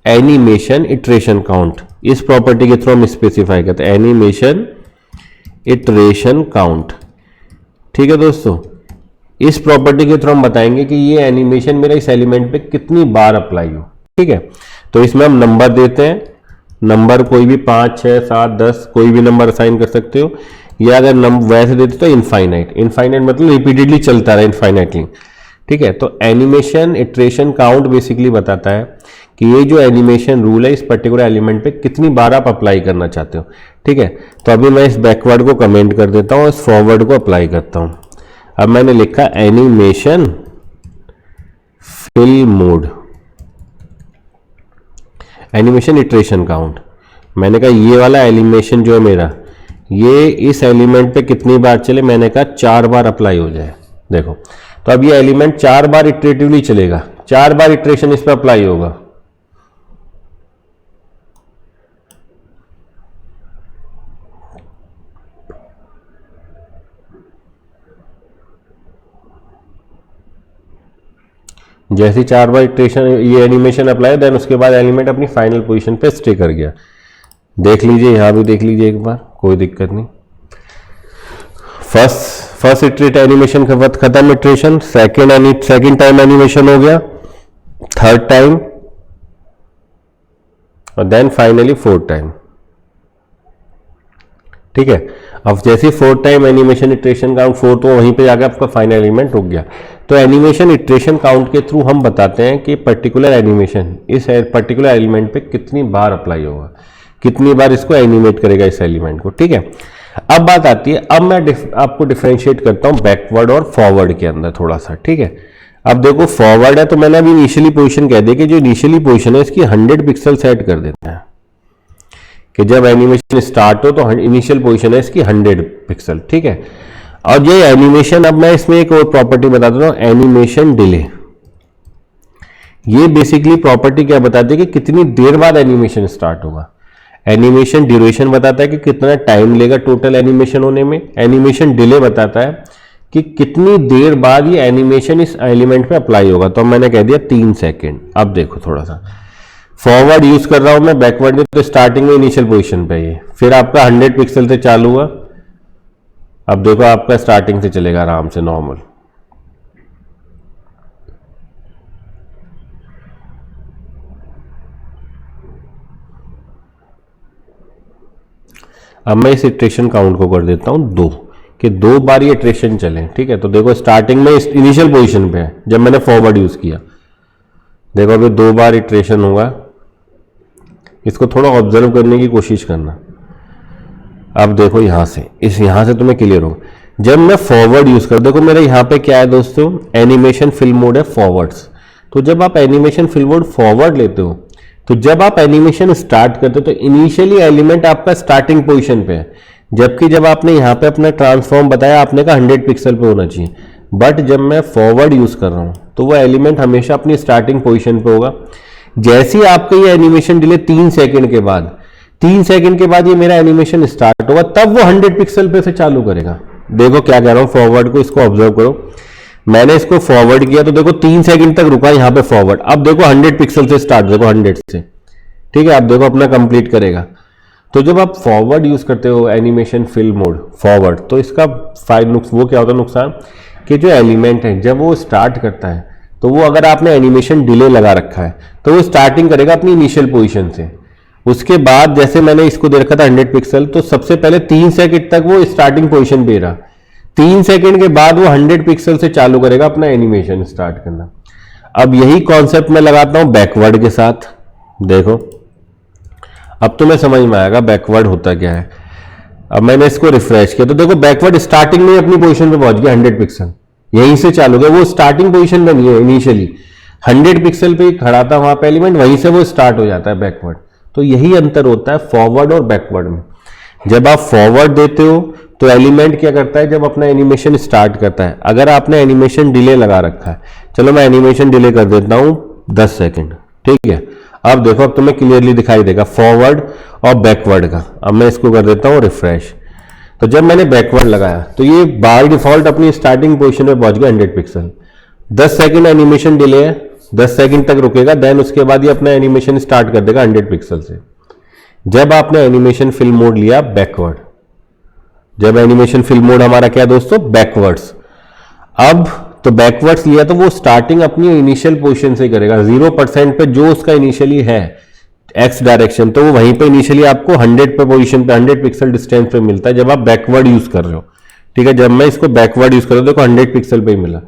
एनिमेशन इटरेशन काउंट। इस प्रॉपर्टी के थ्रू हम स्पेसिफाई करते हैं एनिमेशन इटरेशन काउंट, ठीक है दोस्तों। इस प्रॉपर्टी के थ्रू हम बताएंगे कि ये एनिमेशन मेरा इस एलिमेंट पे कितनी बार अप्लाई हो, ठीक है। तो इसमें हम नंबर देते हैं, नंबर कोई भी 5, 6, 7, 10 कोई भी नंबर असाइन कर सकते हो, या अगर वैसे देते तो इनफाइनाइट, इनफाइनाइट मतलब रिपीटेडली चलता रहा इनफाइनाइटली, ठीक है। तो एनिमेशन इटरेशन काउंट बेसिकली बताता है कि ये जो एनिमेशन रूल है इस पर्टिकुलर एलिमेंट पे कितनी बार आप अप्लाई करना चाहते हो, ठीक है। तो अभी मैं इस बैकवर्ड को कमेंट कर देता हूं, इस फॉरवर्ड को अप्लाई करता हूं। अब मैंने लिखा animation fill mode, animation iteration count. मैंने कहा ये वाला एनिमेशन जो है मेरा, ये इस एलिमेंट पे कितनी बार चले, मैंने कहा 4 बार अप्लाई हो जाए। देखो तो अब ये एलिमेंट 4 बार इटरेटिवली चलेगा, 4 बार इटरेशन इस पे अप्लाई होगा। जैसे 4 बार इटरेशन ये एनिमेशन अप्लाई, देन उसके बाद एलिमेंट अपनी फाइनल पोजीशन पे स्टे कर गया। देख लीजिए, यहां भी देख लीजिए एक बार, कोई दिक्कत नहीं। फर्स्ट इटरेट एनिमेशन के बाद खत्म इटरेशन, सेकंड टाइम एनिमेशन हो गया, थर्ड टाइम, और देन फाइनली फोर्थ टाइम, ठीक है। अब जैसे fourth time animation iteration count 4, तो वहीं पे जाकर आपका फाइनल एलिमेंट रुक गया। तो एनिमेशन इटरेशन काउंट के थ्रू हम बताते हैं कि पर्टिकुलर एनिमेशन इस पर्टिकुलर एलिमेंट पे कितनी बार अप्लाई होगा, कितनी बार इसको एनिमेट करेगा इस एलिमेंट को, ठीक है। अब बात आती है, अब मैं आपको डिफरेंशिएट करता हूं बैकवर्ड और फॉरवर्ड के अंदर थोड़ा सा, ठीक है। अब देखो फॉरवर्ड है तो मैंने अभी इनिशियली पोजीशन कह दी कि जो इनिशियली पोजीशन है इसकी 100 पिक्सल सेट कर देते हैं, कि जब एनिमेशन स्टार्ट हो तो इनिशियल पोजीशन है इसकी 100 पिक्सल, ठीक है। और ये एनिमेशन, अब मैं इसमें एक और प्रॉपर्टी बता देता हूं, एनिमेशन डिले। ये बेसिकली प्रॉपर्टी क्या बताती है कि कितनी देर बाद एनिमेशन स्टार्ट होगा। एनिमेशन ड्यूरेशन बताता है कि कितना टाइम लेगा टोटल एनिमेशन होने में। एनिमेशन डिले बताता है कि कितनी देर बाद ये एनिमेशन इस एलिमेंट पे अप्लाई होगा। तो मैंने कह दिया 3 सेकेंड। अब देखो थोड़ा सा फॉरवर्ड यूज कर रहा हूं मैं, बैकवर्ड नहीं, तो स्टार्टिंग में इनिशियल पोजीशन पे ये, फिर आपका 100 पिक्सल से चालू हुआ। अब देखो आपका स्टार्टिंग से चलेगा आराम से नॉर्मल। अब मैं इस इटरेशन काउंट को कर देता हूं 2, कि 2 बार ये इटरेशन चले, ठीक है। तो देखो स्टार्टिंग में इनिशियल पोजीशन पे है जब मैंने फॉरवर्ड यूज किया। देखो अभी 2 बार इटरेशन होगा, इसको थोड़ा ऑब्जर्व करने की कोशिश करना। अब देखो यहां से, यहां से तुम्हें क्लियर हो, जब मैं फॉरवर्ड यूज कर, देखो मेरे यहां पे क्या है दोस्तों, एनिमेशन फिल मोड है फॉरवर्ड्स। तो जब आप एनिमेशन फिल मोड फॉरवर्ड लेते हो, तो जब आप एनिमेशन स्टार्ट करते हो तो इनिशियली एलिमेंट आपका स्टार्टिंग पोजीशन पे है, जबकि जब आपने यहां पे अपना ट्रांसफॉर्म बताया आपने कहा 100 पिक्सल पे होना चाहिए। बट जब मैं फॉरवर्ड यूज कर रहा हूं तो वो एलिमेंट हमेशा अपनी स्टार्टिंग पोजीशन पे होगा। जैसे ही आपका ये एनिमेशन डिले 3 सेकंड के बाद, 3 सेकंड के बाद ये मेरा एनिमेशन स्टार्ट होगा, तब वो 100 पिक्सल पे से चालू करेगा। देखो क्या कह रहा हूं, फॉरवर्ड को, इसको ऑब्जर्व करो। मैंने इसको फॉरवर्ड किया तो देखो 3 सेकंड तक रुका यहां पे फॉरवर्ड। अब देखो 100 पिक्सल से स्टार्ट, देखो 100 से, ठीक है। अब देखो अपना कंप्लीट करेगा। तो जब आप फॉरवर्ड यूज करते हो एनिमेशन फिल मोड फॉरवर्ड, तो इसका वो क्या होता है नुकसान, कि जो एलिमेंट है जब वो स्टार्ट करता है तो वो, अगर आपने एनिमेशन डिले लगा रखा है तो वो स्टार्टिंग करेगा अपनी इनिशियल पोजीशन से। उसके बाद जैसे मैंने इसको दे रखा था 100 पिक्सल, तो सबसे पहले 3 सेकंड तक वो स्टार्टिंग पोजीशन पे रहा। 3 सेकंड के बाद वो 100 पिक्सल से चालू करेगा अपना एनिमेशन स्टार्ट करना। अब यही कॉन्सेप्ट मैं लगाता हूं बैकवर्ड के साथ। देखो अब तुम्हें समझ में आएगा बैकवर्ड होता क्या है। अब मैंने इसको रिफ्रेश किया तो देखो बैकवर्ड स्टार्टिंग में अपनी पोजीशन पे पहुंच गया 100 पिक्सल, यहीं से चालू गया। वो स्टार्टिंग पोजीशन पे नहीं है, इनिशियली 100 पिक्सल पे खड़ा था वहां पे एलिमेंट, वहीं से वो स्टार्ट हो जाता है बैकवर्ड। तो यही अंतर होता है फॉरवर्ड और बैकवर्ड में। जब आप फॉरवर्ड देते हो तो एलिमेंट क्या करता है, जब अपना एनिमेशन स्टार्ट करता है, अगर आपने एनिमेशन डिले लगा रखा है, चलो मैं एनिमेशन डिले कर देता हूं 10 सेकेंड, ठीक है। अब देखो अब तुम्हें क्लियरली दिखाई देगा फॉरवर्ड और बैकवर्ड का। अब मैं इसको कर देता हूं रिफ्रेश। तो जब मैंने बैकवर्ड लगाया तो ये बाय डिफॉल्ट अपनी स्टार्टिंग पोजीशन पे पहुंच गया 100 पिक्सल। 10 सेकंड एनिमेशन डिले है, 10 सेकंड तक रुकेगा, देन उसके बाद ये अपना एनिमेशन स्टार्ट कर देगा 100 पिक्सल से। जब आपने एनिमेशन फिल मोड लिया बैकवर्ड, जब एनिमेशन फिल मोड हमारा क्या दोस्तों, बैकवर्ड्स। अब तो बैकवर्ड्स लिया तो वो स्टार्टिंग अपनी इनिशियल पोजीशन से करेगा। 0% पे जो उसका इनिशियली है एक्स डायरेक्शन, तो वो वहीं पे इनिशियली आपको 100 पे पोजीशन पे 100 पिक्सल डिस्टेंस पे मिलता है जब आप बैकवर्ड यूज कर रहे हो, ठीक है। जब मैं इसको बैकवर्ड यूज कर रहा हूं देखो 100 पिक्सल पे ही मिला।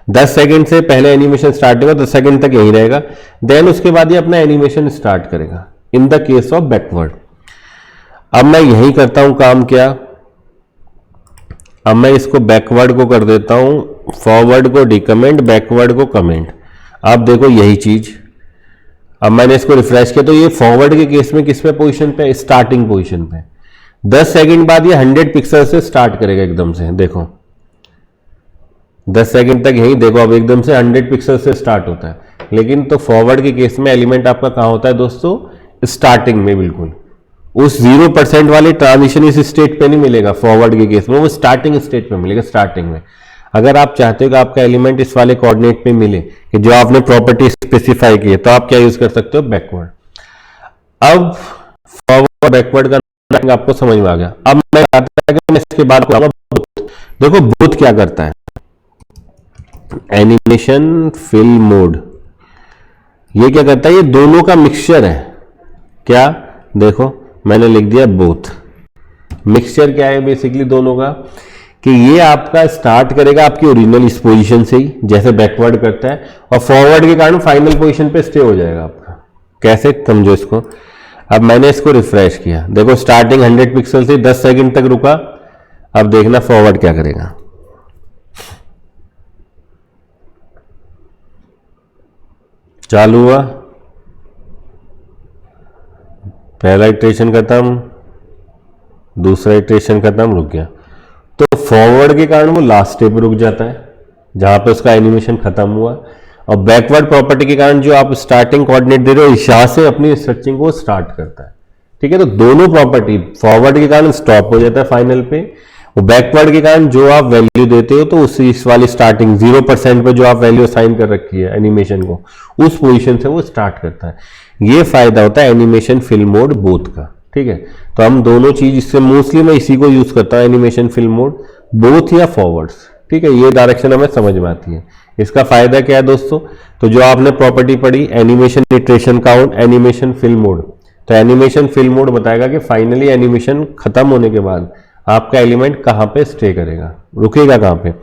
10 सेकंड से पहले एनिमेशन स्टार्ट होगा, 10 सेकंड तक यही रहेगा, देन उसके बाद ये अपना एनिमेशन स्टार्ट करेगा in the case of backward. अब मैं यही करता हूं काम क्या, अब मैं इसको बैकवर्ड को कर देता हूं, फॉरवर्ड को डिकमेंट, बैकवर्ड को कमेंट। अब देखो यही चीज, अब मैंने इसको रिफ्रेश किया तो ये फॉरवर्ड के केस में किस पे पोजीशन पे, स्टार्टिंग पोजीशन पे। 10 सेकंड बाद ये 100 पिक्सल से स्टार्ट करेगा एकदम से, देखो 10 सेकंड तक यही, देखो अब एकदम से 100 पिक्सल से स्टार्ट होता है। लेकिन तो फॉरवर्ड के केस में एलिमेंट आपका कहां होता है दोस्तों, स्टार्टिंग में, बिल्कुल उस 0% वाले ट्रांजिशन इस स्टेट पे नहीं मिलेगा फॉरवर्ड के केस में, वो स्टार्टिंग स्टेट पे मिलेगा, स्टार्टिंग में। अगर आप चाहते हो कि आपका एलिमेंट इस वाले कोऑर्डिनेट पे मिले कि जो आपने प्रॉपर्टी स्पेसिफाई की है, तो आप क्या यूज कर सकते हो, बैकवर्ड। अब फॉरवर्ड बैकवर्ड का आपको समझ में आ गया। अब मैं चाहता कि मैं इसके बाद देखो बोथ क्या करता है, एनिमेशन फिल मोड ये क्या करता है, ये दोनों का मिक्सचर है। क्या, देखो मैंने लिख दिया बोथ। मिक्सचर क्या है बेसिकली दोनों का, कि ये आपका स्टार्ट करेगा आपकी ओरिजिनल इस पोजीशन से ही जैसे बैकवर्ड करता है, और फॉरवर्ड के कारण फाइनल पोजीशन पे स्टे हो जाएगा आपका। कैसे, समझो इसको। अब मैंने इसको रिफ्रेश किया, देखो स्टार्टिंग 100 पिक्सल से 10 सेकंड तक रुका। अब देखना फॉरवर्ड क्या करेगा, चालू हुआ, पहला इटरेशन खत्म, दूसरा इटरेशन खत्म, रुक गया। तो फॉरवर्ड के कारण वो लास्ट स्टेप रुक जाता है जहां पे उसका एनिमेशन खत्म हुआ, और बैकवर्ड प्रॉपर्टी के कारण जो आप स्टार्टिंग कोऑर्डिनेट दे रहे हो यहां से अपनी स्ट्रेचिंग को स्टार्ट करता है। ठीक है, तो दोनों प्रॉपर्टी, फॉरवर्ड के कारण स्टॉप हो जाता है फाइनल पे, वो बैकवर्ड के कारण जो आप वैल्यू देते हो तो इस वाली स्टार्टिंग 0% पे जो आप वैल्यू असाइन कर रखी है एनिमेशन को, उस पोजीशन से वो स्टार्ट करता है। ये फायदा होता है एनिमेशन फिल्म मोड बोथ का। ठीक है, तो हम दोनों चीज, इससे मोस्टली मैं इसी को यूज करता हूं, एनिमेशन फिल्म मोड बोथ या फॉरवर्ड्स। ठीक है, ये डायरेक्शन हमें समझ में आती है। इसका फायदा क्या है दोस्तों, तो जो आपने प्रॉपर्टी पढ़ी animation iteration count, animation film mode, तो एनिमेशन फिल्म मोड बताएगा कि फाइनली एनिमेशन खत्म होने के बाद आपका एलिमेंट कहां पे स्टे करेगा, रुकेगा कहां पे।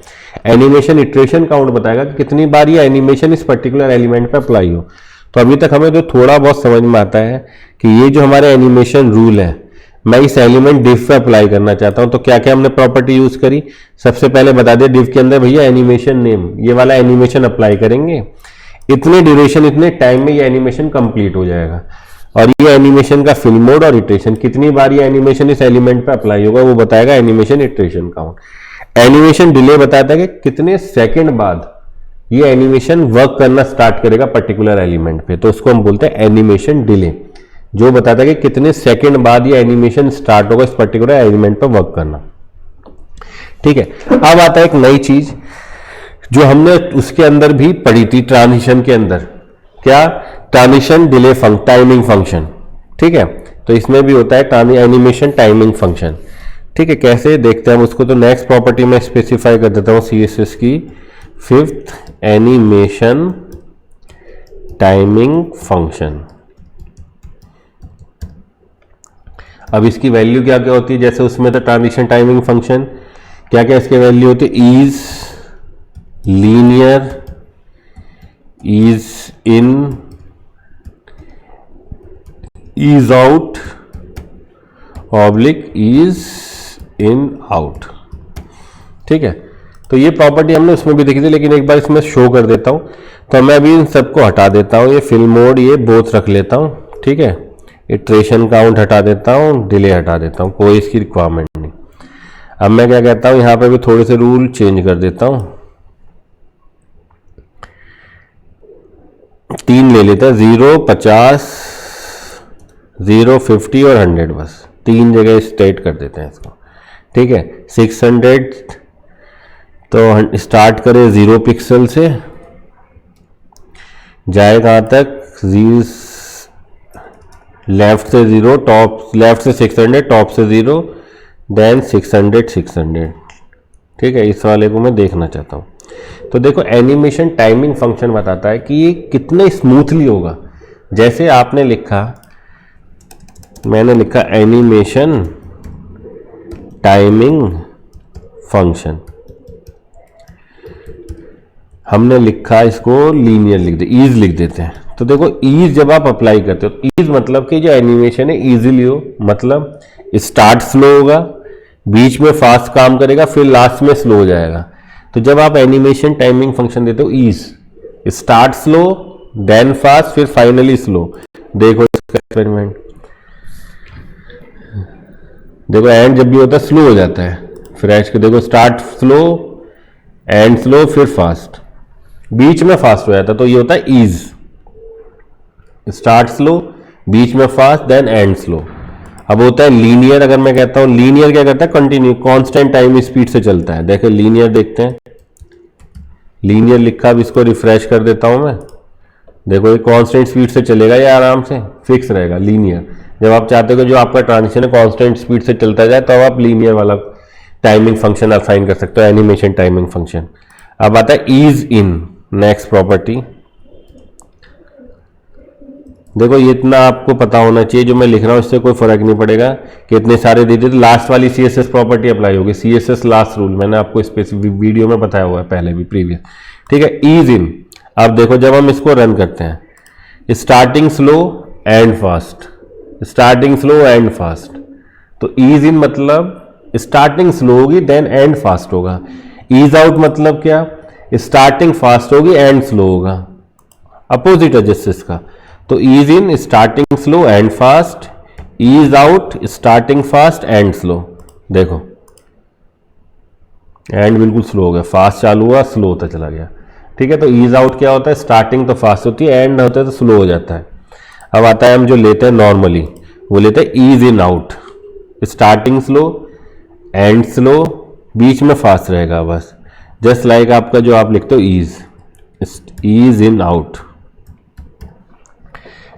एनिमेशन इटरेशन काउंट बताएगा कि कितनी बार ये एनिमेशन इस पर्टिकुलर एलिमेंट पे अप्लाई हो। तो अभी तक हमें जो थोड़ा बहुत समझ में आता है कि ये जो हमारे एनिमेशन रूल है, मैं इस एलिमेंट डिव पे अप्लाई करना चाहता हूं, तो क्या क्या हमने प्रॉपर्टी यूज करी। सबसे पहले बता दिया डिव के अंदर भैया एनिमेशन नेम, ये वाला एनिमेशन अप्लाई करेंगे, इतने ड्यूरेशन, इतने टाइम में ये एनिमेशन कंप्लीट हो जाएगा। और ये एनिमेशन का फिल्म मोड और इटरेशन, कितनी बार ये एनिमेशन इस एलिमेंट पे अप्लाई होगा वो बताएगा animation iteration count. Animation delay बताता है कि कितने सेकंड बाद ये एनिमेशन वर्क करना स्टार्ट करेगा पर्टिकुलर एलिमेंट पे, तो उसको हम बोलते हैं एनिमेशन डिले, जो बताता है कि कितने सेकंड बाद ये एनिमेशन स्टार्ट होगा इस पर्टिकुलर एलिमेंट पर वर्क करना। ठीक है, अब आता है एक नई चीज जो हमने उसके अंदर भी पढ़ी थी ट्रांजिशन के अंदर, क्या, ट्रांजिशन डिले टाइमिंग फंक्शन। ठीक है, तो इसमें भी होता है एनिमेशन टाइमिंग फंक्शन। ठीक है, कैसे देखते हैं हम उसको, तो नेक्स्ट प्रॉपर्टी में स्पेसिफाई कर देता हूं CSS की, 5th एनिमेशन टाइमिंग फंक्शन। अब इसकी वैल्यू क्या क्या होती है, जैसे उसमें तो ट्रांजिशन टाइमिंग फंक्शन क्या क्या इसके वैल्यू होती है, is linear, is in, is out, oblique is in out. ठीक है, तो ये प्रॉपर्टी हमने उसमें भी देखी थी, लेकिन एक बार इसमें शो कर देता हूं। तो मैं अभी इन सबको हटा देता हूं, ये फिल्म मोड ये बोथ रख लेता हूं। ठीक है, इटरेशन काउंट हटा देता हूं, डिले हटा देता हूं, कोई इसकी रिक्वायरमेंट नहीं। अब मैं क्या कहता हूं, यहां पे भी थोड़े से रूल चेंज कर देता हूं, 3 ले लेता है, 0, 50, 0, 50 और 100, बस 3 जगह स्टेट कर देते हैं इसको। ठीक है, 600 तो स्टार्ट करें 0 पिक्सल से, जाए कहां तक, लेफ्ट से 0, टॉप लेफ्ट से 600, टॉप से 0, देन 600 600। ठीक है, इस वाले को मैं देखना चाहता हूं। तो देखो एनिमेशन टाइमिंग फंक्शन बताता है कि ये कितने स्मूथली होगा। जैसे आपने लिखा, मैंने लिखा एनिमेशन टाइमिंग फंक्शन, हमने लिखा इसको लीनियर लिख दे, ईज लिख देते हैं। तो देखो ईज जब आप अप्लाई करते हो, ईज मतलब कि जो एनिमेशन है इजीली हो, मतलब स्टार्ट स्लो होगा, बीच में फास्ट काम करेगा, फिर लास्ट में स्लो हो जाएगा। तो जब आप एनिमेशन टाइमिंग फंक्शन देते हो, ease start slow, then fast, फिर फाइनली स्लो। देखो इसका एक्सपेरिमेंट, देखो एंड जब भी होता है स्लो हो जाता है, फिर एच के देखो स्टार्ट स्लो, एंड स्लो, फिर फास्ट, बीच में फास्ट हो जाता है। तो ये होता है ईज, स्टार्ट स्लो, बीच में फास्ट, देन एंड स्लो। अब होता है लीनियर, अगर मैं कहता हूं लीनियर क्या करता है, कंटिन्यू कांस्टेंट टाइम स्पीड से चलता है। देखो लीनियर देखते हैं, लीनियर लिखा, अब इसको रिफ्रेश कर देता हूं मैं, देखो ये कांस्टेंट स्पीड से चलेगा या आराम से फिक्स रहेगा लीनियर। जब आप चाहते हो कि जो आपका ट्रांजिशन है कांस्टेंट स्पीड से चलता जाए, तो आप लीनियर वाला टाइमिंग फंक्शन असाइन कर सकते हो, एनिमेशन टाइमिंग फंक्शन। अब आता है ईज इन, नेक्स्ट प्रॉपर्टी। देखो ये इतना आपको पता होना चाहिए, जो मैं लिख रहा हूं इससे कोई फर्क नहीं पड़ेगा कि इतने सारे दे दिए। लास्ट वाली CSS प्रॉपर्टी अप्लाई होगी, CSS लास्ट रूल, मैंने आपको स्पेसिफिक वीडियो में बताया हुआ है पहले भी, प्रीवियस। ठीक है, ईज इन। अब देखो जब हम इसको रन करते हैं, starting slow end fast, starting slow end fast. तो ईज इन मतलब स्टार्टिंग स्लो होगी, देन एंड फास्ट होगा। ईज आउट मतलब क्या, स्टार्टिंग फास्ट होगी, एंड स्लो होगा, अपोजिट है जिससे इसका। तो ease in starting slow end fast, ease out, starting fast, end slow. देखो एंड बिल्कुल स्लो हो गया, फास्ट चालू हुआ स्लो होता चला गया। ठीक है, तो ईज आउट क्या होता है, स्टार्टिंग तो फास्ट होती है, एंड होता है तो स्लो हो जाता है। अब आता है हम जो लेते हैं नॉर्मली, वो लेते हैं ease in out, starting slow, end slow, बीच में फास्ट रहेगा बस। जस्ट लाइक आपका जो आप लिखते हो ease in out,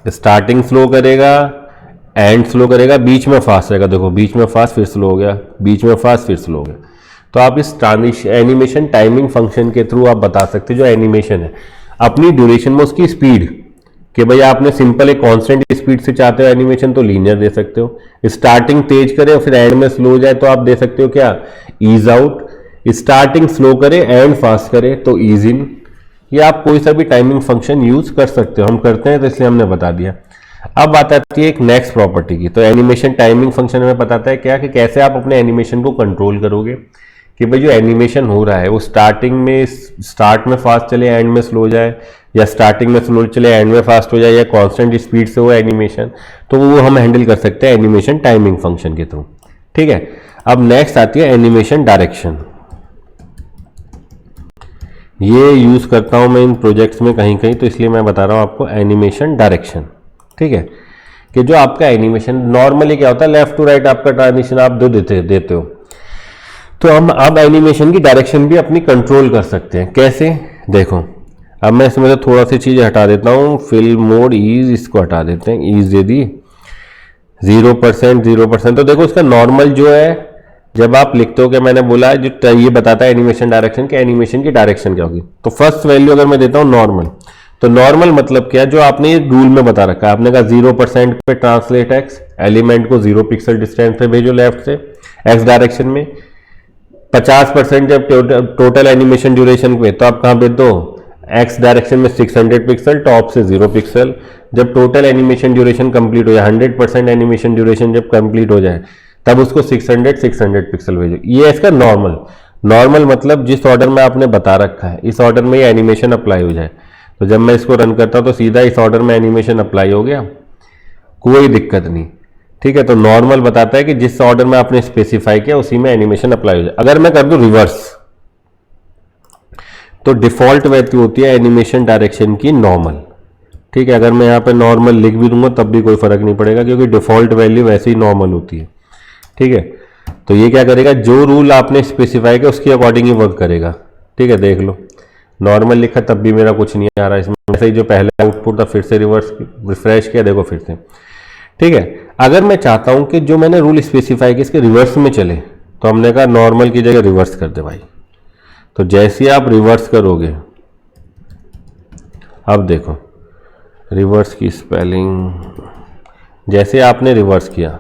starting slow करेगा, एंड स्लो करेगा, बीच में फास्ट रहेगा। देखो बीच में फास्ट फिर स्लो हो गया, बीच में फास्ट फिर स्लो हो गया। तो आप इस ट्रांजिशन एनिमेशन टाइमिंग फंक्शन के थ्रू आप बता सकते हो जो एनिमेशन है अपनी ड्यूरेशन में उसकी स्पीड, कि भाई आपने सिंपल एक कांस्टेंट स्पीड से चाहते हो एनिमेशन तो लीनियर दे सकते हो, स्टार्टिंग तेज करे और फिर एंड में स्लो हो जाए तो आप दे सकते हो क्या, ईज आउट, स्टार्टिंग स्लो करे एंड फास्ट करे तो ईज इन। ये आप कोई सा भी टाइमिंग फंक्शन यूज कर सकते हो, हम करते हैं तो इसलिए हमने बता दिया। अब बात आती है एक नेक्स्ट प्रॉपर्टी की। तो एनिमेशन टाइमिंग फंक्शन हमें बताता है क्या, कि कैसे आप अपने एनिमेशन को कंट्रोल करोगे, कि भाई जो एनिमेशन हो रहा है वो स्टार्ट में फास्ट चले एंड में स्लो हो जाए, या स्टार्टिंग में स्लो चले एंड में फास्ट हो जाए, या कांस्टेंट स्पीड से हो एनिमेशन, तो वो हम हैंडल कर सकते हैं एनिमेशन टाइमिंग फंक्शन के थ्रू। ठीक है, अब नेक्स्ट आती है एनिमेशन डायरेक्शन। ये यूज करता हूं मैं इन प्रोजेक्ट्स में कहीं कहीं, तो इसलिए मैं बता रहा हूं आपको एनिमेशन डायरेक्शन। ठीक है, कि जो आपका एनिमेशन नॉर्मली क्या होता है, लेफ्ट टू राइट आपका ट्रांजिशन आप दो देते हो, तो हम अब एनिमेशन की डायरेक्शन भी अपनी कंट्रोल कर सकते हैं। कैसे, देखो अब मैं इसमें से थोड़ा सी चीज़ें हटा देता हूँ, फिल मोड ईज, इसको हटा देते हैं, ईज दे दी 0%। तो देखो इसका नॉर्मल जो है, जब आप लिखते हो कि मैंने बोला है जो ये बताता है एनिमेशन डायरेक्शन के एनिमेशन की डायरेक्शन क्या होगी, तो फर्स्ट वैल्यू अगर मैं देता हूँ नॉर्मल, तो नॉर्मल मतलब क्या, जो आपने ये रूल में बता रखा है, आपने कहा 0% पे ट्रांसलेट एक्स, एलिमेंट को 0 पिक्सल डिस्टेंस पे भेजो लेफ्ट से एक्स डायरेक्शन में, 50% जब टोटल एनिमेशन ड्यूरेशन पे, तो आप कहाँ भेज दो, एक्स डायरेक्शन में 600 पिक्सल, टॉप से 0 पिक्सल। जब टोटल एनिमेशन ड्यूरेशन कंप्लीट हो जाए, 100% एनिमेशन ड्यूरेशन जब कंप्लीट हो जाए, तब उसको 600 पिक्सल भेजो। ये है इसका नॉर्मल मतलब जिस ऑर्डर में आपने बता रखा है, इस ऑर्डर में ये एनिमेशन अप्लाई हो जाए। तो जब मैं इसको रन करता हूं तो सीधा इस ऑर्डर में एनिमेशन अप्लाई हो गया, कोई दिक्कत नहीं। ठीक है, तो नॉर्मल बताता है कि जिस ऑर्डर में आपने स्पेसिफाई किया उसी में एनिमेशन अप्लाई हो जाए। अगर मैं कर दूं रिवर्स, तो डिफॉल्ट वैल्यू होती है एनिमेशन डायरेक्शन की नॉर्मल। ठीक है, अगर मैं यहाँ पे नॉर्मल लिख भी दूंगा तब भी कोई फर्क नहीं पड़ेगा, क्योंकि डिफॉल्ट वैल्यू वैसे ही नॉर्मल होती है। ठीक है, तो ये क्या करेगा, जो रूल आपने स्पेसिफाई किया उसके अकॉर्डिंग ही वर्क करेगा। ठीक है, देख लो नॉर्मल लिखा तब भी मेरा कुछ नहीं आ रहा इसमें, ऐसे ही जो पहले आउटपुट था फिर से रिफ्रेश किया, देखो फिर से। ठीक है, अगर मैं चाहता हूं कि जो मैंने रूल स्पेसिफाई किया इसके रिवर्स में चले, तो हमने कहा नॉर्मल की जगह रिवर्स कर दे भाई। तो जैसे आप रिवर्स करोगे, अब देखो रिवर्स की स्पेलिंग, जैसे आपने रिवर्स किया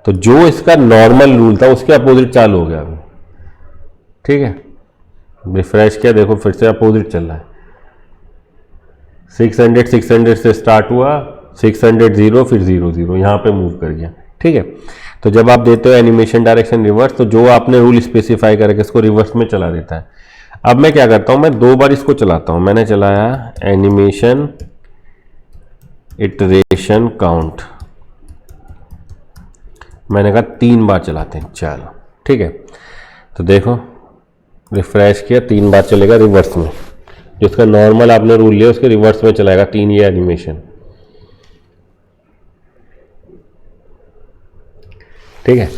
तो जो इसका नॉर्मल रूल था उसके अपोजिट चालू हो गया अभी। ठीक है, रिफ्रेश किया, देखो फिर से अपोजिट चल रहा है। 600 से स्टार्ट हुआ, 600 0 फिर 0 0 यहाँ पे मूव कर गया। ठीक है, तो जब आप देते हो एनिमेशन डायरेक्शन रिवर्स, तो जो आपने रूल स्पेसिफाई करके इसको रिवर्स में चला देता है। अब मैं क्या करता हूं, मैं 2 बार इसको चलाता हूं। मैंने चलाया एनिमेशन इटरेशन काउंट, मैंने कहा 3 बार चलाते हैं, चलो ठीक है। तो देखो रिफ्रेश किया, 3 बार चलेगा रिवर्स में, जो उसका नॉर्मल आपने रूल लिया उसके रिवर्स में चलाएगा 3 ये एनिमेशन। ठीक है,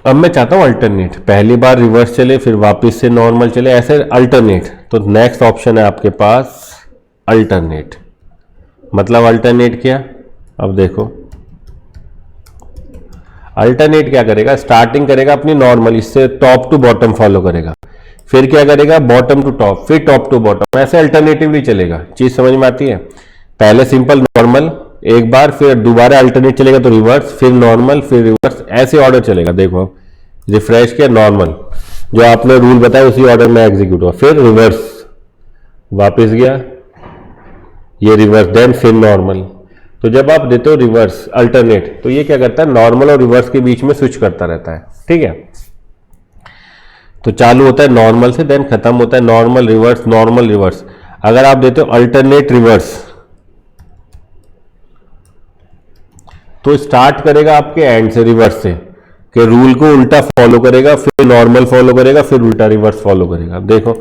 अब मैं चाहता हूं अल्टरनेट, पहली बार रिवर्स चले फिर वापस से नॉर्मल चले, ऐसे अल्टरनेट। तो नेक्स्ट ऑप्शन है आपके पास अल्टरनेट। मतलब अल्टरनेट क्या, अब देखो अल्टरनेट क्या करेगा, स्टार्टिंग करेगा अपनी नॉर्मल, इससे टॉप टू बॉटम फॉलो करेगा, फिर क्या करेगा बॉटम टू टॉप, फिर टॉप टू बॉटम, ऐसे अल्टरनेटिवली चलेगा। चीज समझ में आती है, पहले सिंपल नॉर्मल एक बार, फिर दोबारा अल्टरनेट चलेगा तो रिवर्स, फिर नॉर्मल, फिर रिवर्स, ऐसे ऑर्डर चलेगा। देखो रिफ्रेश किया, नॉर्मल जो आपने रूल बताया उसी ऑर्डर में एग्जीक्यूट हुआ, फिर रिवर्स वापस गया, ये रिवर्स, देन फिर नॉर्मल। तो जब आप देते हो रिवर्स अल्टरनेट, तो ये क्या करता है नॉर्मल और रिवर्स के बीच में स्विच करता रहता है। ठीक है, तो चालू होता है नॉर्मल से, देन खत्म होता है नॉर्मल रिवर्स, नॉर्मल रिवर्स। अगर आप देते हो अल्टरनेट रिवर्स, तो स्टार्ट करेगा आपके एंड से, रिवर्स से, कि रूल को उल्टा फॉलो करेगा, फिर नॉर्मल फॉलो करेगा, फिर उल्टा रिवर्स फॉलो करेगा। अब देखो,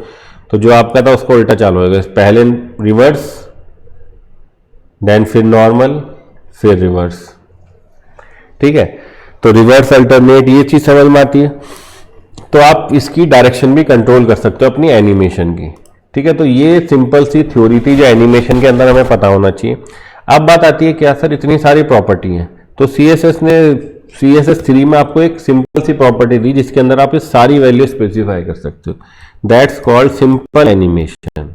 तो जो आपका था उसको उल्टा चालू होगा, पहले रिवर्स, देन फिर नॉर्मल, फिर रिवर्स। ठीक है, तो रिवर्स अल्टरनेट, ये चीज समझ में आती है। तो आप इसकी डायरेक्शन भी कंट्रोल कर सकते हो अपनी एनिमेशन की। ठीक है, तो ये सिंपल सी थ्योरी थी जो एनिमेशन के अंदर हमें पता होना चाहिए। अब बात आती है क्या सर इतनी सारी प्रॉपर्टी हैं, तो CSS 3 में आपको एक सिंपल सी प्रॉपर्टी दी जिसके अंदर आप ये सारी वैल्यू स्पेसिफाई कर सकते हो, दैट्स कॉल्ड सिंपल एनिमेशन।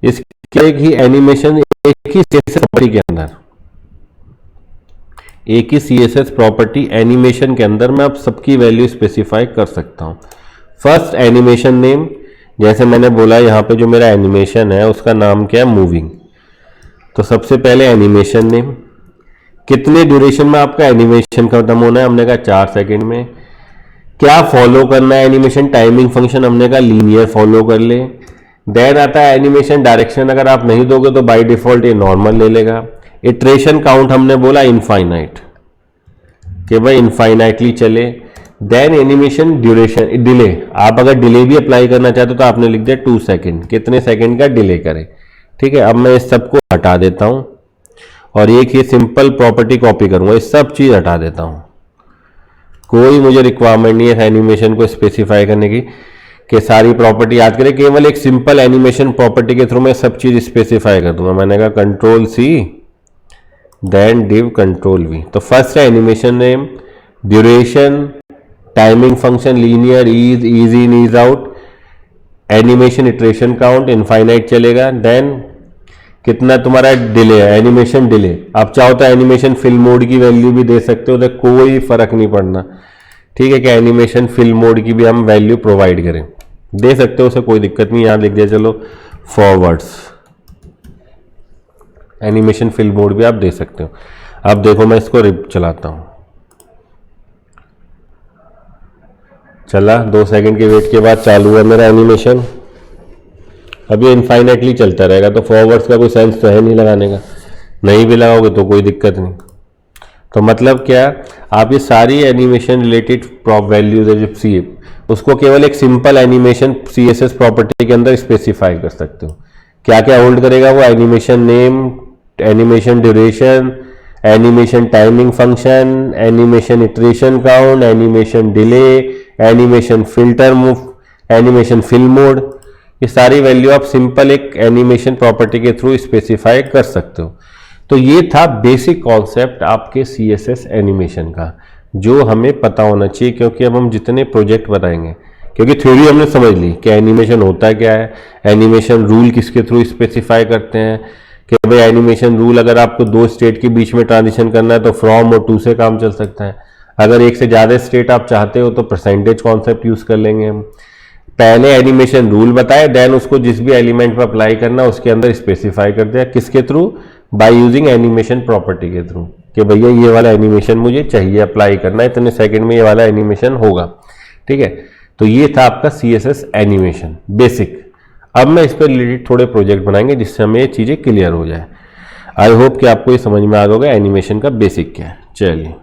इसकी एक ही एनिमेशन एक ही CSS प्रॉपर्टी के अंदर, एक ही CSS प्रॉपर्टी एनिमेशन के अंदर मैं अब सबकी वैल्यू स्पेसिफाई कर सकता हूं। फर्स्ट एनिमेशन नेम, जैसे मैंने बोला यहाँ पे जो मेरा एनिमेशन है उसका नाम क्या है, मूविंग। तो सबसे पहले एनिमेशन नेम, कितने ड्यूरेशन में आपका एनिमेशन खत्म होना है, हमने कहा 4 सेकंड में। क्या फॉलो करना है एनिमेशन टाइमिंग फंक्शन, हमने कहा लीनियर फॉलो कर ले। देन आता है एनिमेशन डायरेक्शन, अगर आप नहीं दोगे तो बाय डिफॉल्ट ये नॉर्मल ले लेगा। इटरेशन काउंट हमने बोला इनफाइनाइट, कि भाई इनफाइनाइटली चले। देन एनिमेशन ड्यूरेशन, डिले, आप अगर डिले भी अप्लाई करना चाहते हो तो आपने लिख दिया 2 सेकंड, कितने सेकंड का डिले करें। ठीक है, अब मैं इस सबको हटा देता हूं और एक ही सिंपल प्रॉपर्टी कॉपी करूंगा, इस सब चीज हटा देता हूं। कोई मुझे रिक्वायरमेंट नहीं है एनिमेशन को स्पेसिफाई करने की कि सारी प्रॉपर्टी याद करें, केवल एक सिंपल एनिमेशन प्रॉपर्टी के थ्रू मैं सब चीज स्पेसिफाई कर दूंगा। मैंने कहा control C then div control V। तो फर्स्ट है animation name, duration, timing function linear, ease in ease out, animation iteration count infinite चलेगा। देन कितना तुम्हारा डिले है, एनिमेशन डिले। आप चाहो तो एनिमेशन फिल मोड की वैल्यू भी दे सकते हो, तो कोई फर्क नहीं पड़ना। ठीक है, कि एनिमेशन फिल मोड की भी हम वैल्यू प्रोवाइड करें, दे सकते हो, उसे कोई दिक्कत नहीं। यहां लिख दिया चलो फॉरवर्ड्स, एनिमेशन फिल मोड भी आप दे सकते हो। अब देखो मैं इसको चलाता हूं, चला 2 सेकंड के वेट के बाद चालू है मेरा एनिमेशन। अब ये इनफाइनाइटली चलता रहेगा, तो फॉरवर्ड्स का कोई सेंस तो है नहीं लगाने का, नहीं भी लगाओगे तो कोई दिक्कत नहीं। तो मतलब क्या, आप ये सारी एनिमेशन रिलेटेड वैल्यूज है जो सी, उसको केवल एक सिंपल एनिमेशन CSS प्रॉपर्टी के अंदर स्पेसिफाई कर सकते हो। क्या क्या होल्ड करेगा वो, animation name, animation duration, animation timing function, animation iteration count, animation delay, animation filter move, animation fill mode. ये सारी वैल्यू आप सिंपल एक एनिमेशन प्रॉपर्टी के थ्रू स्पेसिफाई कर सकते हो। तो ये था बेसिक कॉन्सेप्ट आपके CSS एनिमेशन का, जो हमें पता होना चाहिए, क्योंकि अब हम जितने प्रोजेक्ट बनाएंगे, क्योंकि थ्योरी हमने समझ ली कि एनिमेशन होता क्या है, एनिमेशन रूल किसके थ्रू स्पेसिफाई करते हैं, कि भाई एनिमेशन रूल अगर आपको 2 स्टेट के बीच में ट्रांजिशन करना है तो फ्रॉम और टू से काम चल सकता है। अगर एक से ज़्यादा स्टेट आप चाहते हो तो परसेंटेज कॉन्सेप्ट यूज़ कर लेंगे हम। पहले एनिमेशन रूल बताए, देन उसको जिस भी एलिमेंट पर अप्लाई करना उसके अंदर स्पेसिफाई कर दिया, किसके through, by using animation property के थ्रू, कि भैया ये वाला एनिमेशन मुझे चाहिए अप्लाई करना है, इतने सेकंड में ये वाला एनिमेशन होगा। ठीक है, तो ये था आपका CSS एनिमेशन बेसिक। अब मैं इस पर रिलेटेड थोड़े प्रोजेक्ट बनाएंगे जिससे हमें ये चीज़ें क्लियर हो जाए। आई होप कि आपको ये समझ में आ गया होगा एनिमेशन का बेसिक क्या है। चलिए।